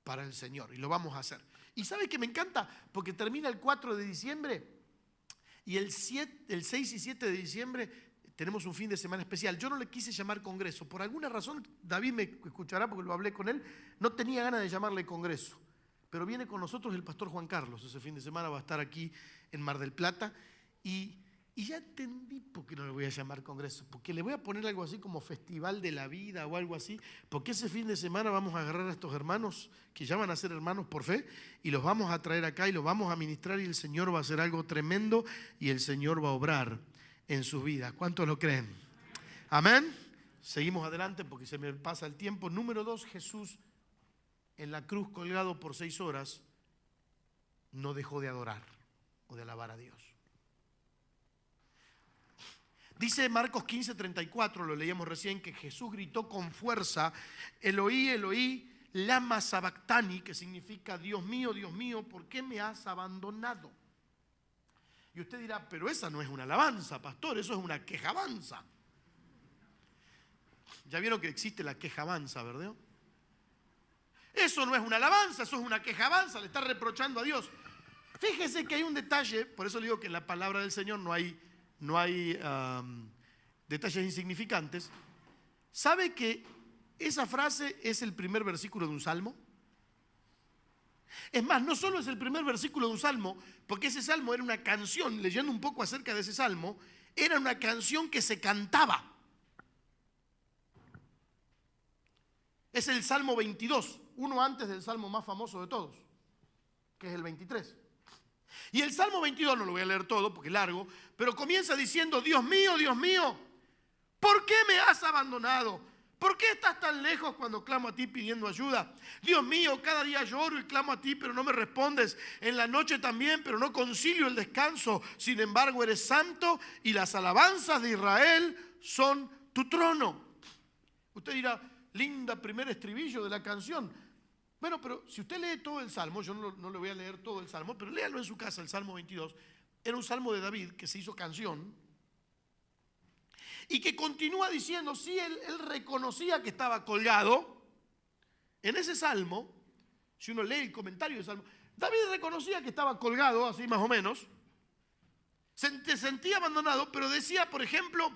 Speaker 1: para el Señor. Y lo vamos a hacer. ¿Y sabe que me encanta? Porque termina el 4 de diciembre y el 6 y 7 de diciembre tenemos un fin de semana especial. Yo no le quise llamar congreso. Por alguna razón, David me escuchará porque lo hablé con él, no tenía ganas de llamarle congreso. Pero viene con nosotros el pastor Juan Carlos. Ese fin de semana va a estar aquí en Mar del Plata. Y ya entendí por qué no le voy a llamar congreso. Porque le voy a poner algo así como festival de la vida o algo así. Porque ese fin de semana vamos a agarrar a estos hermanos que ya van a ser hermanos por fe y los vamos a traer acá y los vamos a ministrar y el Señor va a hacer algo tremendo y el Señor va a obrar en sus vidas. ¿Cuántos lo creen? Amén. Seguimos adelante porque se me pasa el tiempo. Número 2, Jesús en la cruz colgado por 6 horas no dejó de adorar o de alabar a Dios. Dice Marcos 15:34, lo leíamos recién, que Jesús gritó con fuerza, Eloí, Eloí, lama sabactani, que significa Dios mío, ¿por qué me has abandonado? Y usted dirá, pero esa no es una alabanza, pastor, eso es una quejabanza. Ya vieron que existe la quejabanza, ¿verdad? Eso no es una alabanza, eso es una quejabanza, le está reprochando a Dios. Fíjese que hay un detalle, por eso le digo que en la palabra del Señor no hay detalles insignificantes. ¿Sabe que esa frase es el primer versículo de un salmo? Es más, no solo es el primer versículo de un salmo, porque ese salmo era una canción, leyendo un poco acerca de ese salmo, era una canción que se cantaba. Es el Salmo 22, uno antes del salmo más famoso de todos, que es el 23. Y el Salmo 22, no lo voy a leer todo porque es largo, pero comienza diciendo, Dios mío, ¿por qué me has abandonado? ¿Por qué estás tan lejos cuando clamo a ti pidiendo ayuda? Dios mío, cada día lloro y clamo a ti, pero no me respondes. En la noche también, pero no concilio el descanso. Sin embargo, eres santo y las alabanzas de Israel son tu trono. Usted dirá, linda primer estribillo de la canción. Bueno, pero si usted lee todo el Salmo, yo no le voy a leer todo el Salmo, pero léalo en su casa, el Salmo 22. Era un Salmo de David que se hizo canción y que continúa diciendo, sí, él reconocía que estaba colgado. En ese Salmo, si uno lee el comentario del Salmo, David reconocía que estaba colgado, así más o menos. Se sentía abandonado, pero decía, por ejemplo,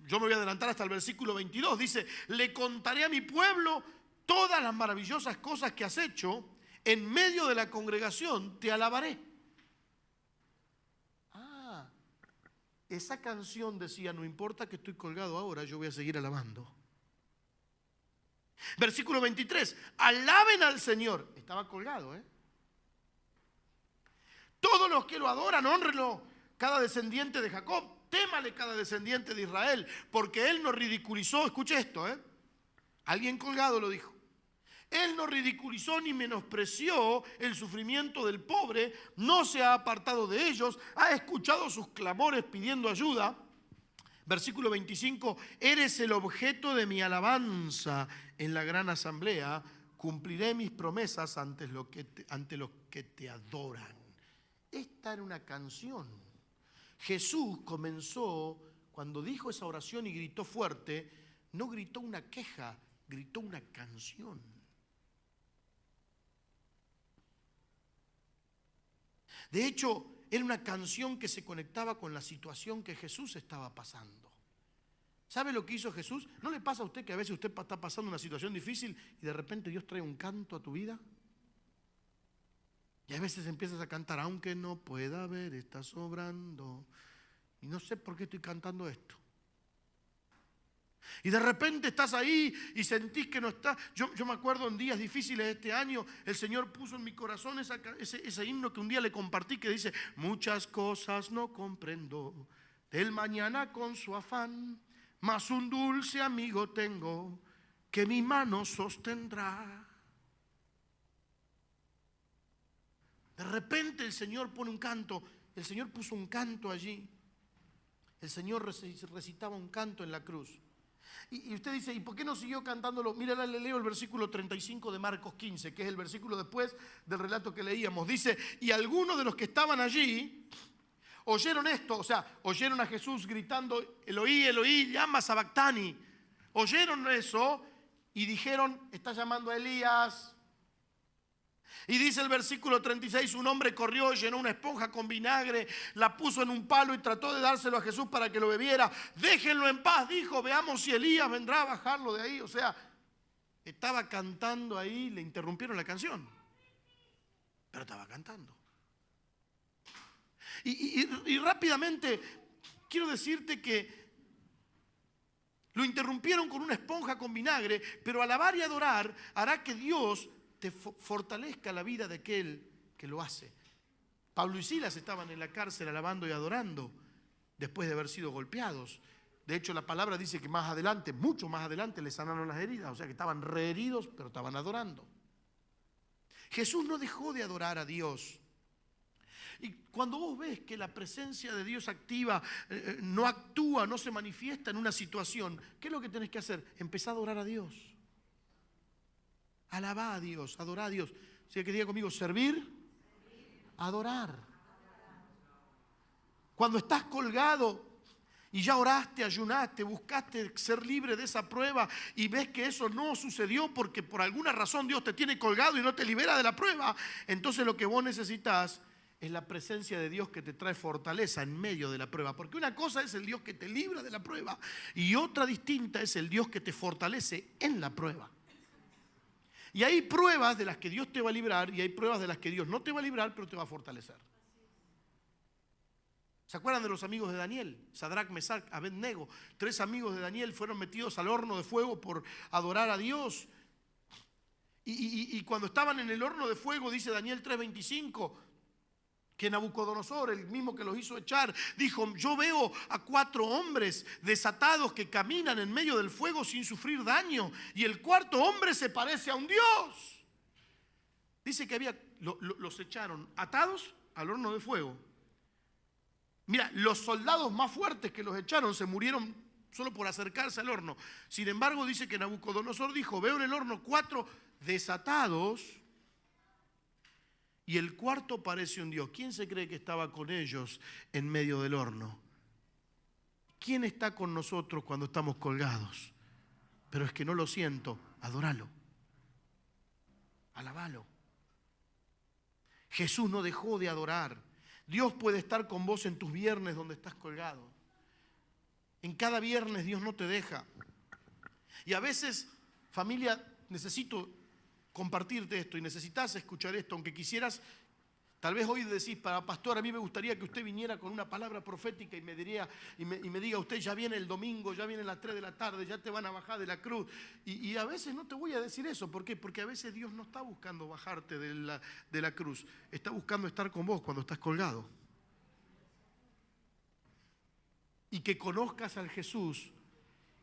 Speaker 1: yo me voy a adelantar hasta el versículo 22, dice, le contaré a mi pueblo todas las maravillosas cosas que has hecho, en medio de la congregación te alabaré. Esa canción decía, no importa que estoy colgado ahora, yo voy a seguir alabando. Versículo 23, alaben al Señor. Estaba colgado, Todos los que lo adoran, honrenlo, cada descendiente de Jacob, témale cada descendiente de Israel, porque Él nos ridiculizó, escuche esto, alguien colgado lo dijo. Él no ridiculizó ni menospreció el sufrimiento del pobre, no se ha apartado de ellos, ha escuchado sus clamores pidiendo ayuda. Versículo 25, eres el objeto de mi alabanza en la gran asamblea, cumpliré mis promesas ante los que te adoran. Esta era una canción. Jesús comenzó, cuando dijo esa oración y gritó fuerte, no gritó una queja, gritó una canción. De hecho, era una canción que se conectaba con la situación que Jesús estaba pasando. ¿Sabe lo que hizo Jesús? ¿No le pasa a usted que a veces usted está pasando una situación difícil y de repente Dios trae un canto a tu vida? Y a veces empiezas a cantar, aunque no pueda ver, está sobrando. Y no sé por qué estoy cantando esto. Y de repente estás ahí y sentís que no estás. Yo me acuerdo en días difíciles de este año, el Señor puso en mi corazón ese himno que un día le compartí que dice, muchas cosas no comprendo, del mañana con su afán, mas un dulce amigo tengo que mi mano sostendrá. De repente el Señor pone un canto, el Señor puso un canto allí, el Señor recitaba un canto en la cruz. Y usted dice, ¿y por qué no siguió cantándolo? Mira, le leo el versículo 35 de Marcos 15, que es el versículo después del relato que leíamos. Dice, y algunos de los que estaban allí oyeron esto, o sea, oyeron a Jesús gritando, Eloí, Eloí, llama Sabactani. Oyeron eso y dijeron, está llamando a Elías. Y dice el versículo 36, un hombre corrió, llenó una esponja con vinagre, la puso en un palo y trató de dárselo a Jesús para que lo bebiera. Déjenlo en paz, dijo, veamos si Elías vendrá a bajarlo de ahí. O sea, estaba cantando ahí, le interrumpieron la canción, pero estaba cantando. Y rápidamente quiero decirte que lo interrumpieron con una esponja con vinagre, pero alabar y adorar hará que Dios te fortalezca la vida de aquel que lo hace. Pablo y Silas estaban en la cárcel alabando y adorando después de haber sido golpeados. De hecho, la palabra dice que más adelante, mucho más adelante, les sanaron las heridas. O sea que estaban reheridos, pero estaban adorando. Jesús no dejó de adorar a Dios. Y cuando vos ves que la presencia de Dios activa, no actúa, no se manifiesta en una situación, ¿qué es lo que tenés que hacer? Empezar a adorar a Dios. Alabá a Dios, adorá a Dios. O sea, que diga conmigo, servir, adorar. Cuando estás colgado y ya oraste, ayunaste, buscaste ser libre de esa prueba y ves que eso no sucedió porque por alguna razón Dios te tiene colgado y no te libera de la prueba, entonces lo que vos necesitas es la presencia de Dios que te trae fortaleza en medio de la prueba. Porque una cosa es el Dios que te libra de la prueba y otra distinta es el Dios que te fortalece en la prueba. Y hay pruebas de las que Dios te va a librar y hay pruebas de las que Dios no te va a librar, pero te va a fortalecer. ¿Se acuerdan de los amigos de Daniel? Sadrac, Mesac, Abednego. 3 amigos de Daniel fueron metidos al horno de fuego por adorar a Dios. Y cuando estaban en el horno de fuego, dice Daniel 3:25, que Nabucodonosor, el mismo que los hizo echar, dijo, yo veo a 4 hombres desatados que caminan en medio del fuego sin sufrir daño, y el 4.º hombre se parece a un Dios. Dice que los echaron atados al horno de fuego. Mira, los soldados más fuertes que los echaron se murieron solo por acercarse al horno. Sin embargo, dice que Nabucodonosor dijo, veo en el horno 4 desatados, y el 4.º parece un Dios. ¿Quién se cree que estaba con ellos en medio del horno? ¿Quién está con nosotros cuando estamos colgados? Pero es que no lo siento. Adóralo. Alabalo. Jesús no dejó de adorar. Dios puede estar con vos en tus viernes donde estás colgado. En cada viernes Dios no te deja. Y a veces, familia, necesito compartirte esto y necesitas escuchar esto, aunque quisieras, tal vez hoy decís, para pastor, a mí me gustaría que usted viniera con una palabra profética y me diga, usted ya viene el domingo, ya viene las 3 de la tarde, ya te van a bajar de la cruz. Y a veces no te voy a decir eso. ¿Por qué? Porque a veces Dios no está buscando bajarte de la cruz, está buscando estar con vos cuando estás colgado. Y que conozcas al Jesús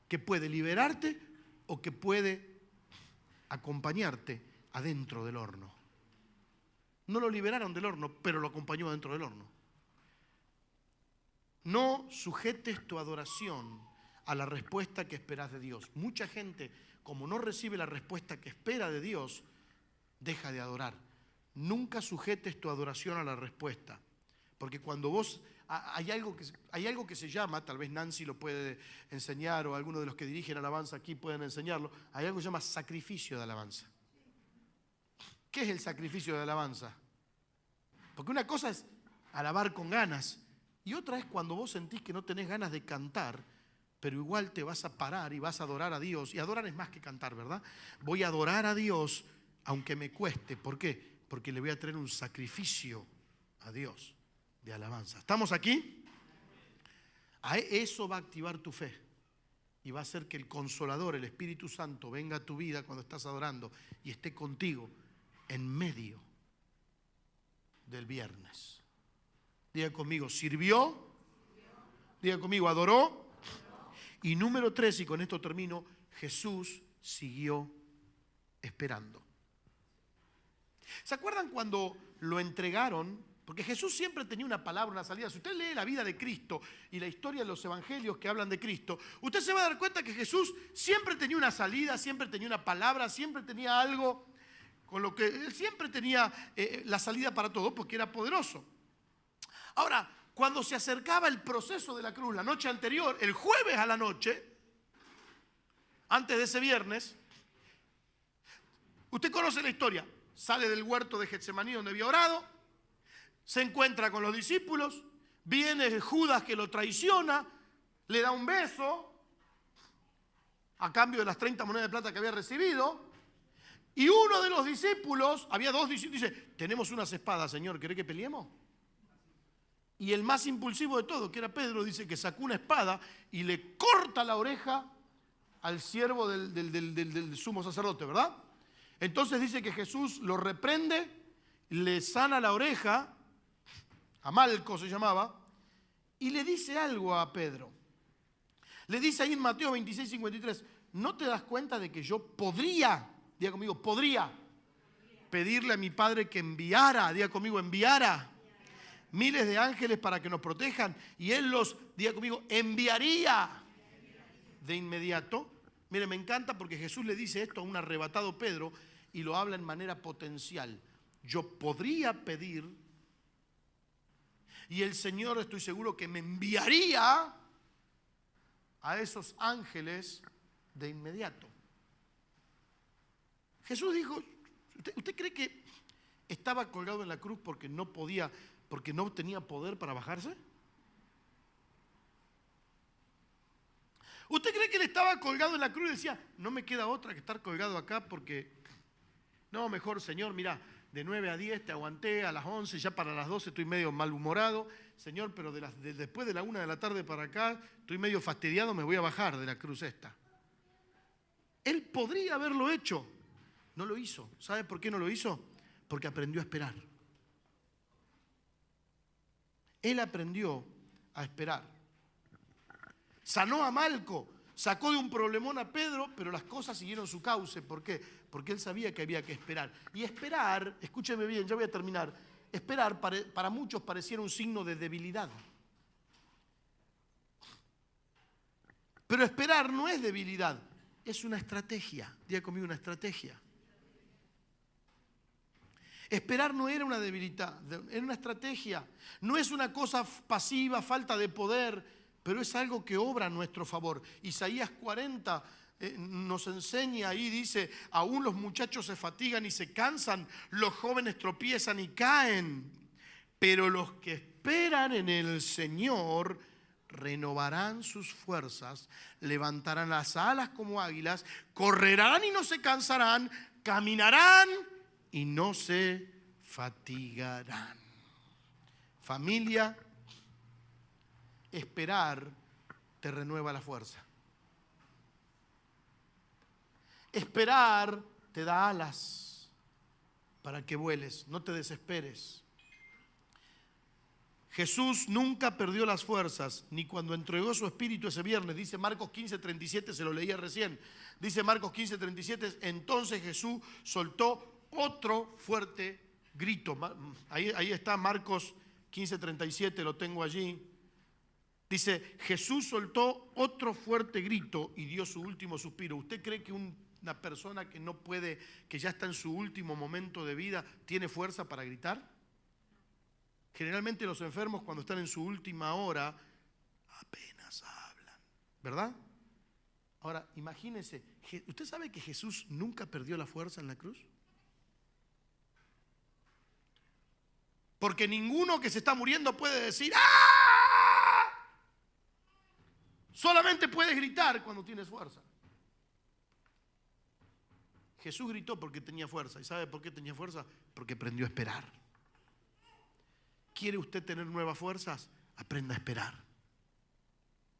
Speaker 1: que puede liberarte o que puede acompañarte adentro del horno. No lo liberaron del horno, pero lo acompañó adentro del horno. No sujetes tu adoración a la respuesta que esperas de Dios. Mucha gente, como no recibe la respuesta que espera de Dios, deja de adorar. Nunca sujetes tu adoración a la respuesta. Porque cuando vos... Hay algo que se llama, tal vez Nancy lo puede enseñar o alguno de los que dirigen alabanza aquí pueden enseñarlo, hay algo que se llama sacrificio de alabanza. ¿Qué es el sacrificio de alabanza? Porque una cosa es alabar con ganas y otra es cuando vos sentís que no tenés ganas de cantar, pero igual te vas a parar y vas a adorar a Dios. Y adorar es más que cantar, ¿verdad? Voy a adorar a Dios aunque me cueste. ¿Por qué? Porque le voy a traer un sacrificio a Dios de alabanza. ¿Estamos aquí? Eso va a activar tu fe y va a hacer que el Consolador, el Espíritu Santo, venga a tu vida cuando estás adorando y esté contigo en medio del viernes. Diga conmigo, sirvió. Diga conmigo, adoró. Y número 3, y con esto termino, Jesús siguió esperando. ¿Se acuerdan cuando lo entregaron? Porque Jesús siempre tenía una palabra, una salida. Si usted lee la vida de Cristo y la historia de los evangelios que hablan de Cristo, usted se va a dar cuenta que Jesús siempre tenía una salida, siempre tenía una palabra, siempre tenía algo con lo que él siempre tenía la salida para todo porque era poderoso. Ahora, cuando se acercaba el proceso de la cruz, la noche anterior, el jueves a la noche, antes de ese viernes, usted conoce la historia, sale del huerto de Getsemaní donde había orado, se encuentra con los discípulos, viene Judas que lo traiciona, le da un beso a cambio de las 30 monedas de plata que había recibido, y uno de los discípulos, había 2 discípulos, dice, tenemos unas espadas, Señor, ¿querés que peleemos? Y el más impulsivo de todos, que era Pedro, dice que sacó una espada y le corta la oreja al siervo del sumo sacerdote, ¿verdad? Entonces dice que Jesús lo reprende, le sana la oreja, a Malco se llamaba, y le dice algo a Pedro. Le dice ahí en Mateo 26:53, ¿no te das cuenta de que yo podría, diga conmigo, podría pedirle a mi Padre que enviara, diga conmigo, enviara miles de ángeles para que nos protejan y Él los, diga conmigo, enviaría de inmediato? Mire, me encanta porque Jesús le dice esto a un arrebatado Pedro y lo habla en manera potencial. Yo podría pedir y el Señor, estoy seguro que me enviaría a esos ángeles de inmediato. Jesús dijo, ¿usted cree que estaba colgado en la cruz porque no podía, porque no tenía poder para bajarse? ¿Usted cree que él estaba colgado en la cruz y decía, no me queda otra que estar colgado acá porque, no, mejor Señor, mira, de 9 a 10 te aguanté, a las 11, ya para las 12 estoy medio malhumorado, Señor, pero después de la 1 de la tarde para acá estoy medio fastidiado, me voy a bajar de la cruz esta? Él podría haberlo hecho, no lo hizo. ¿Sabe por qué no lo hizo? Porque aprendió a esperar. Él aprendió a esperar. Sanó a Malco, sacó de un problemón a Pedro, pero las cosas siguieron su cauce. ¿Por qué? Porque él sabía que había que esperar. Y esperar, escúcheme bien, ya voy a terminar, esperar para muchos pareciera un signo de debilidad. Pero esperar no es debilidad, es una estrategia. Diga conmigo, una estrategia. Esperar no era una debilidad, era una estrategia. No es una cosa pasiva, falta de poder, pero es algo que obra a nuestro favor. Isaías 40 nos enseña ahí, dice, aún los muchachos se fatigan y se cansan, los jóvenes tropiezan y caen, pero los que esperan esperan en el Señor renovarán sus fuerzas, levantarán las alas como águilas, correrán y no se cansarán, caminarán y no se fatigarán. Familia, esperar te renueva la fuerza. Esperar te da alas para que vueles, no te desesperes. Jesús nunca perdió las fuerzas, ni cuando entregó su espíritu ese viernes. Dice Marcos 15:37, se lo leía recién. Dice Marcos 15:37, entonces Jesús soltó otro fuerte grito. Ahí está Marcos 15:37, lo tengo allí. Dice, Jesús soltó otro fuerte grito y dio su último suspiro. ¿Usted cree que una persona que no puede, que ya está en su último momento de vida, tiene fuerza para gritar? Generalmente los enfermos cuando están en su última hora apenas hablan, ¿verdad? Ahora, imagínese, ¿usted sabe que Jesús nunca perdió la fuerza en la cruz? Porque ninguno que se está muriendo puede decir ¡ah! Solamente puedes gritar cuando tienes fuerza. Jesús gritó porque tenía fuerza. ¿Y sabe por qué tenía fuerza? Porque aprendió a esperar. ¿Quiere usted tener nuevas fuerzas? Aprenda a esperar.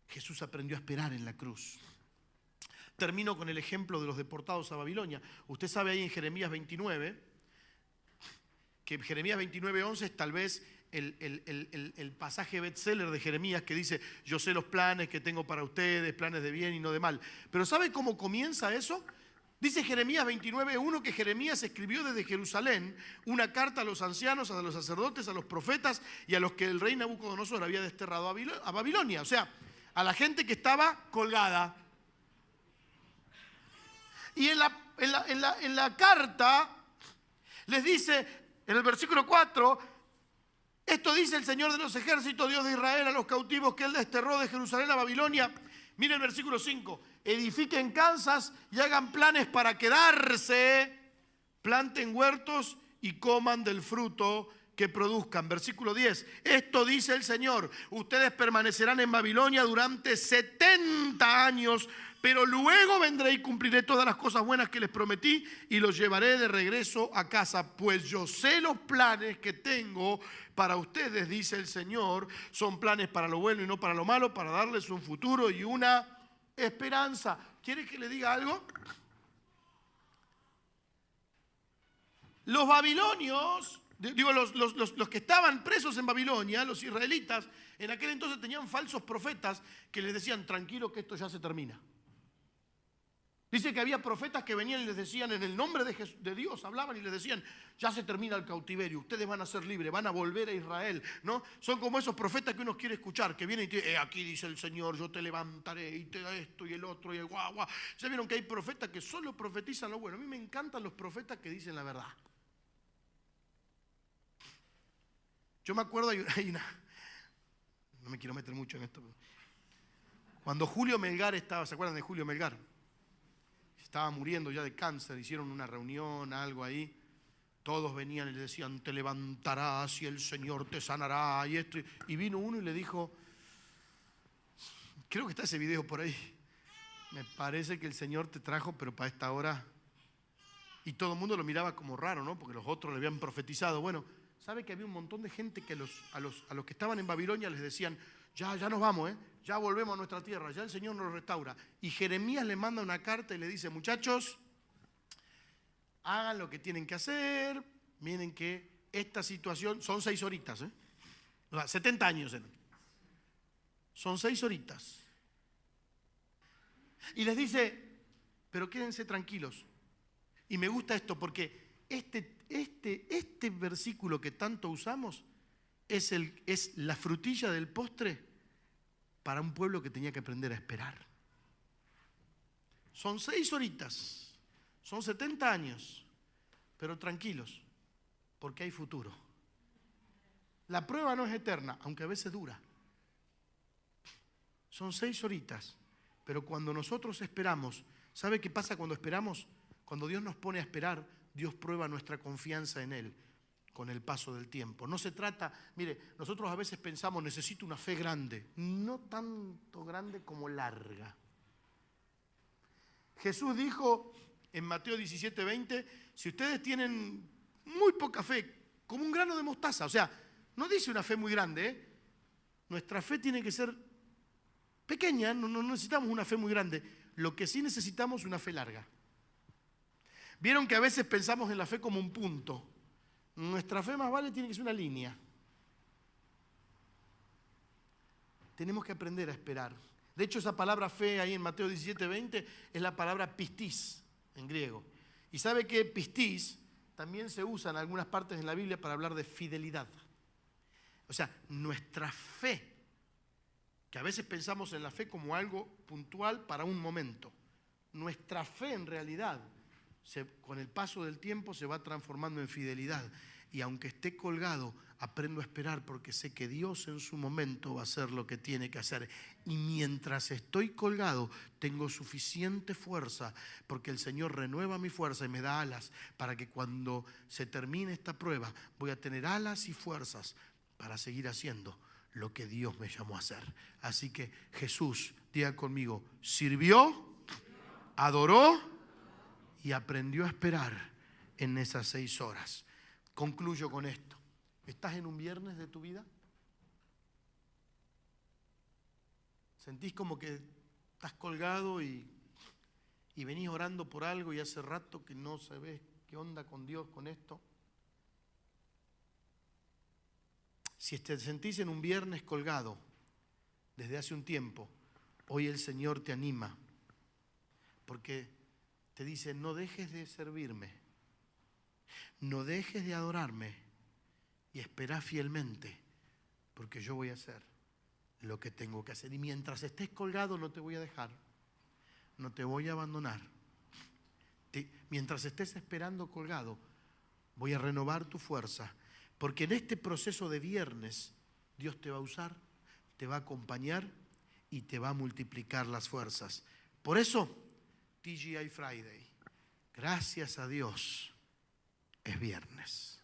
Speaker 1: Jesús aprendió a esperar en la cruz. Termino con el ejemplo de los deportados a Babilonia. Usted sabe ahí en Jeremías 29, que Jeremías 29:11 es tal vez el pasaje bestseller de Jeremías que dice, yo sé los planes que tengo para ustedes, planes de bien y no de mal. Pero ¿sabe cómo comienza eso? Dice Jeremías 29:1 que Jeremías escribió desde Jerusalén una carta a los ancianos, a los sacerdotes, a los profetas y a los que el rey Nabucodonosor había desterrado a Babilonia. O sea, a la gente que estaba colgada. Y en la carta les dice, en el versículo 4, esto dice el Señor de los ejércitos, Dios de Israel, a los cautivos que él desterró de Jerusalén a Babilonia. Mire el versículo 5. Edifiquen casas y hagan planes para quedarse, planten huertos y coman del fruto que produzcan. Versículo 10. Esto dice el Señor, ustedes permanecerán en Babilonia durante 70 años, pero luego vendré y cumpliré todas las cosas buenas que les prometí y los llevaré de regreso a casa, pues yo sé los planes que tengo para ustedes, dice el Señor, son planes para lo bueno y no para lo malo, para darles un futuro y una esperanza. ¿Quiere que le diga algo? Los babilonios, digo, los que estaban presos en Babilonia, los israelitas, en aquel entonces tenían falsos profetas que les decían, tranquilo que esto ya se termina. Dice que había profetas que venían y les decían, en el nombre de Dios, hablaban y les decían, ya se termina el cautiverio, ustedes van a ser libres, van a volver a Israel, ¿no? Son como esos profetas que uno quiere escuchar, que vienen y te dicen, aquí dice el Señor, yo te levantaré y te da esto y el otro y el guau, guau. ¿Ya vieron que hay profetas que solo profetizan lo bueno? A mí me encantan los profetas que dicen la verdad. Yo me acuerdo, no me quiero meter mucho en esto, cuando Julio Melgar estaba, ¿se acuerdan de Julio Melgar? Estaba muriendo ya de cáncer, hicieron una reunión, algo ahí. Todos venían y le decían, te levantarás y el Señor te sanará y esto. Y vino uno y le dijo, creo que está ese video por ahí, me parece que el Señor te trajo, pero para esta hora. Y todo el mundo lo miraba como raro, ¿no? Porque los otros le habían profetizado. Bueno, ¿sabe que había un montón de gente que a los que estaban en Babilonia les decían, ya nos vamos, ya volvemos a nuestra tierra, ya el Señor nos restaura? Y Jeremías le manda una carta y le dice, muchachos, hagan lo que tienen que hacer, miren que esta situación, son 6 horitas, o sea, 70 años eran. Son 6 horitas. Y les dice, pero quédense tranquilos. Y me gusta esto porque este versículo que tanto usamos es la frutilla del postre para un pueblo que tenía que aprender a esperar. Son 6 horitas, son 70 años, pero tranquilos, porque hay futuro. La prueba no es eterna, aunque a veces dura. Son 6 horitas, pero cuando nosotros esperamos, ¿sabe qué pasa cuando esperamos? Cuando Dios nos pone a esperar, Dios prueba nuestra confianza en Él. con el paso del tiempo. No se trata, mire, nosotros a veces pensamos, necesito una fe grande, no tanto grande como larga. Jesús dijo en Mateo 17:20, si ustedes tienen muy poca fe, como un grano de mostaza, o sea, no dice una fe muy grande, ¿eh? Nuestra fe tiene que ser pequeña, no necesitamos una fe muy grande, lo que sí necesitamos es una fe larga. Vieron que a veces pensamos en la fe como un punto. Nuestra fe más vale tiene que ser una línea. Tenemos que aprender a esperar. De hecho, esa palabra fe ahí en Mateo 17:20 es la palabra pistis en griego. Y sabe que pistis también se usa en algunas partes de la Biblia para hablar de fidelidad. O sea, nuestra fe, que a veces pensamos en la fe como algo puntual para un momento. Nuestra fe en realidad, con el paso del tiempo, se va transformando en fidelidad. Y aunque esté colgado, aprendo a esperar porque sé que Dios en su momento va a hacer lo que tiene que hacer. Y mientras estoy colgado, tengo suficiente fuerza porque el Señor renueva mi fuerza y me da alas para que cuando se termine esta prueba, voy a tener alas y fuerzas para seguir haciendo lo que Dios me llamó a hacer. Así que Jesús, diga conmigo, sirvió, adoró y aprendió a esperar en esas 6 horas. Concluyo con esto. ¿Estás en un viernes de tu vida? ¿Sentís como que estás colgado y venís orando por algo y hace rato que no sabés qué onda con Dios con esto? Si te sentís en un viernes colgado desde hace un tiempo, hoy el Señor te anima porque te dice, no dejes de servirme, no dejes de adorarme y espera fielmente porque yo voy a hacer lo que tengo que hacer. Y mientras estés colgado no te voy a dejar, no te voy a abandonar. Mientras estés esperando colgado, voy a renovar tu fuerza. Porque en este proceso de viernes, Dios te va a usar, te va a acompañar y te va a multiplicar las fuerzas. Por eso, TGI Friday, gracias a Dios, es viernes.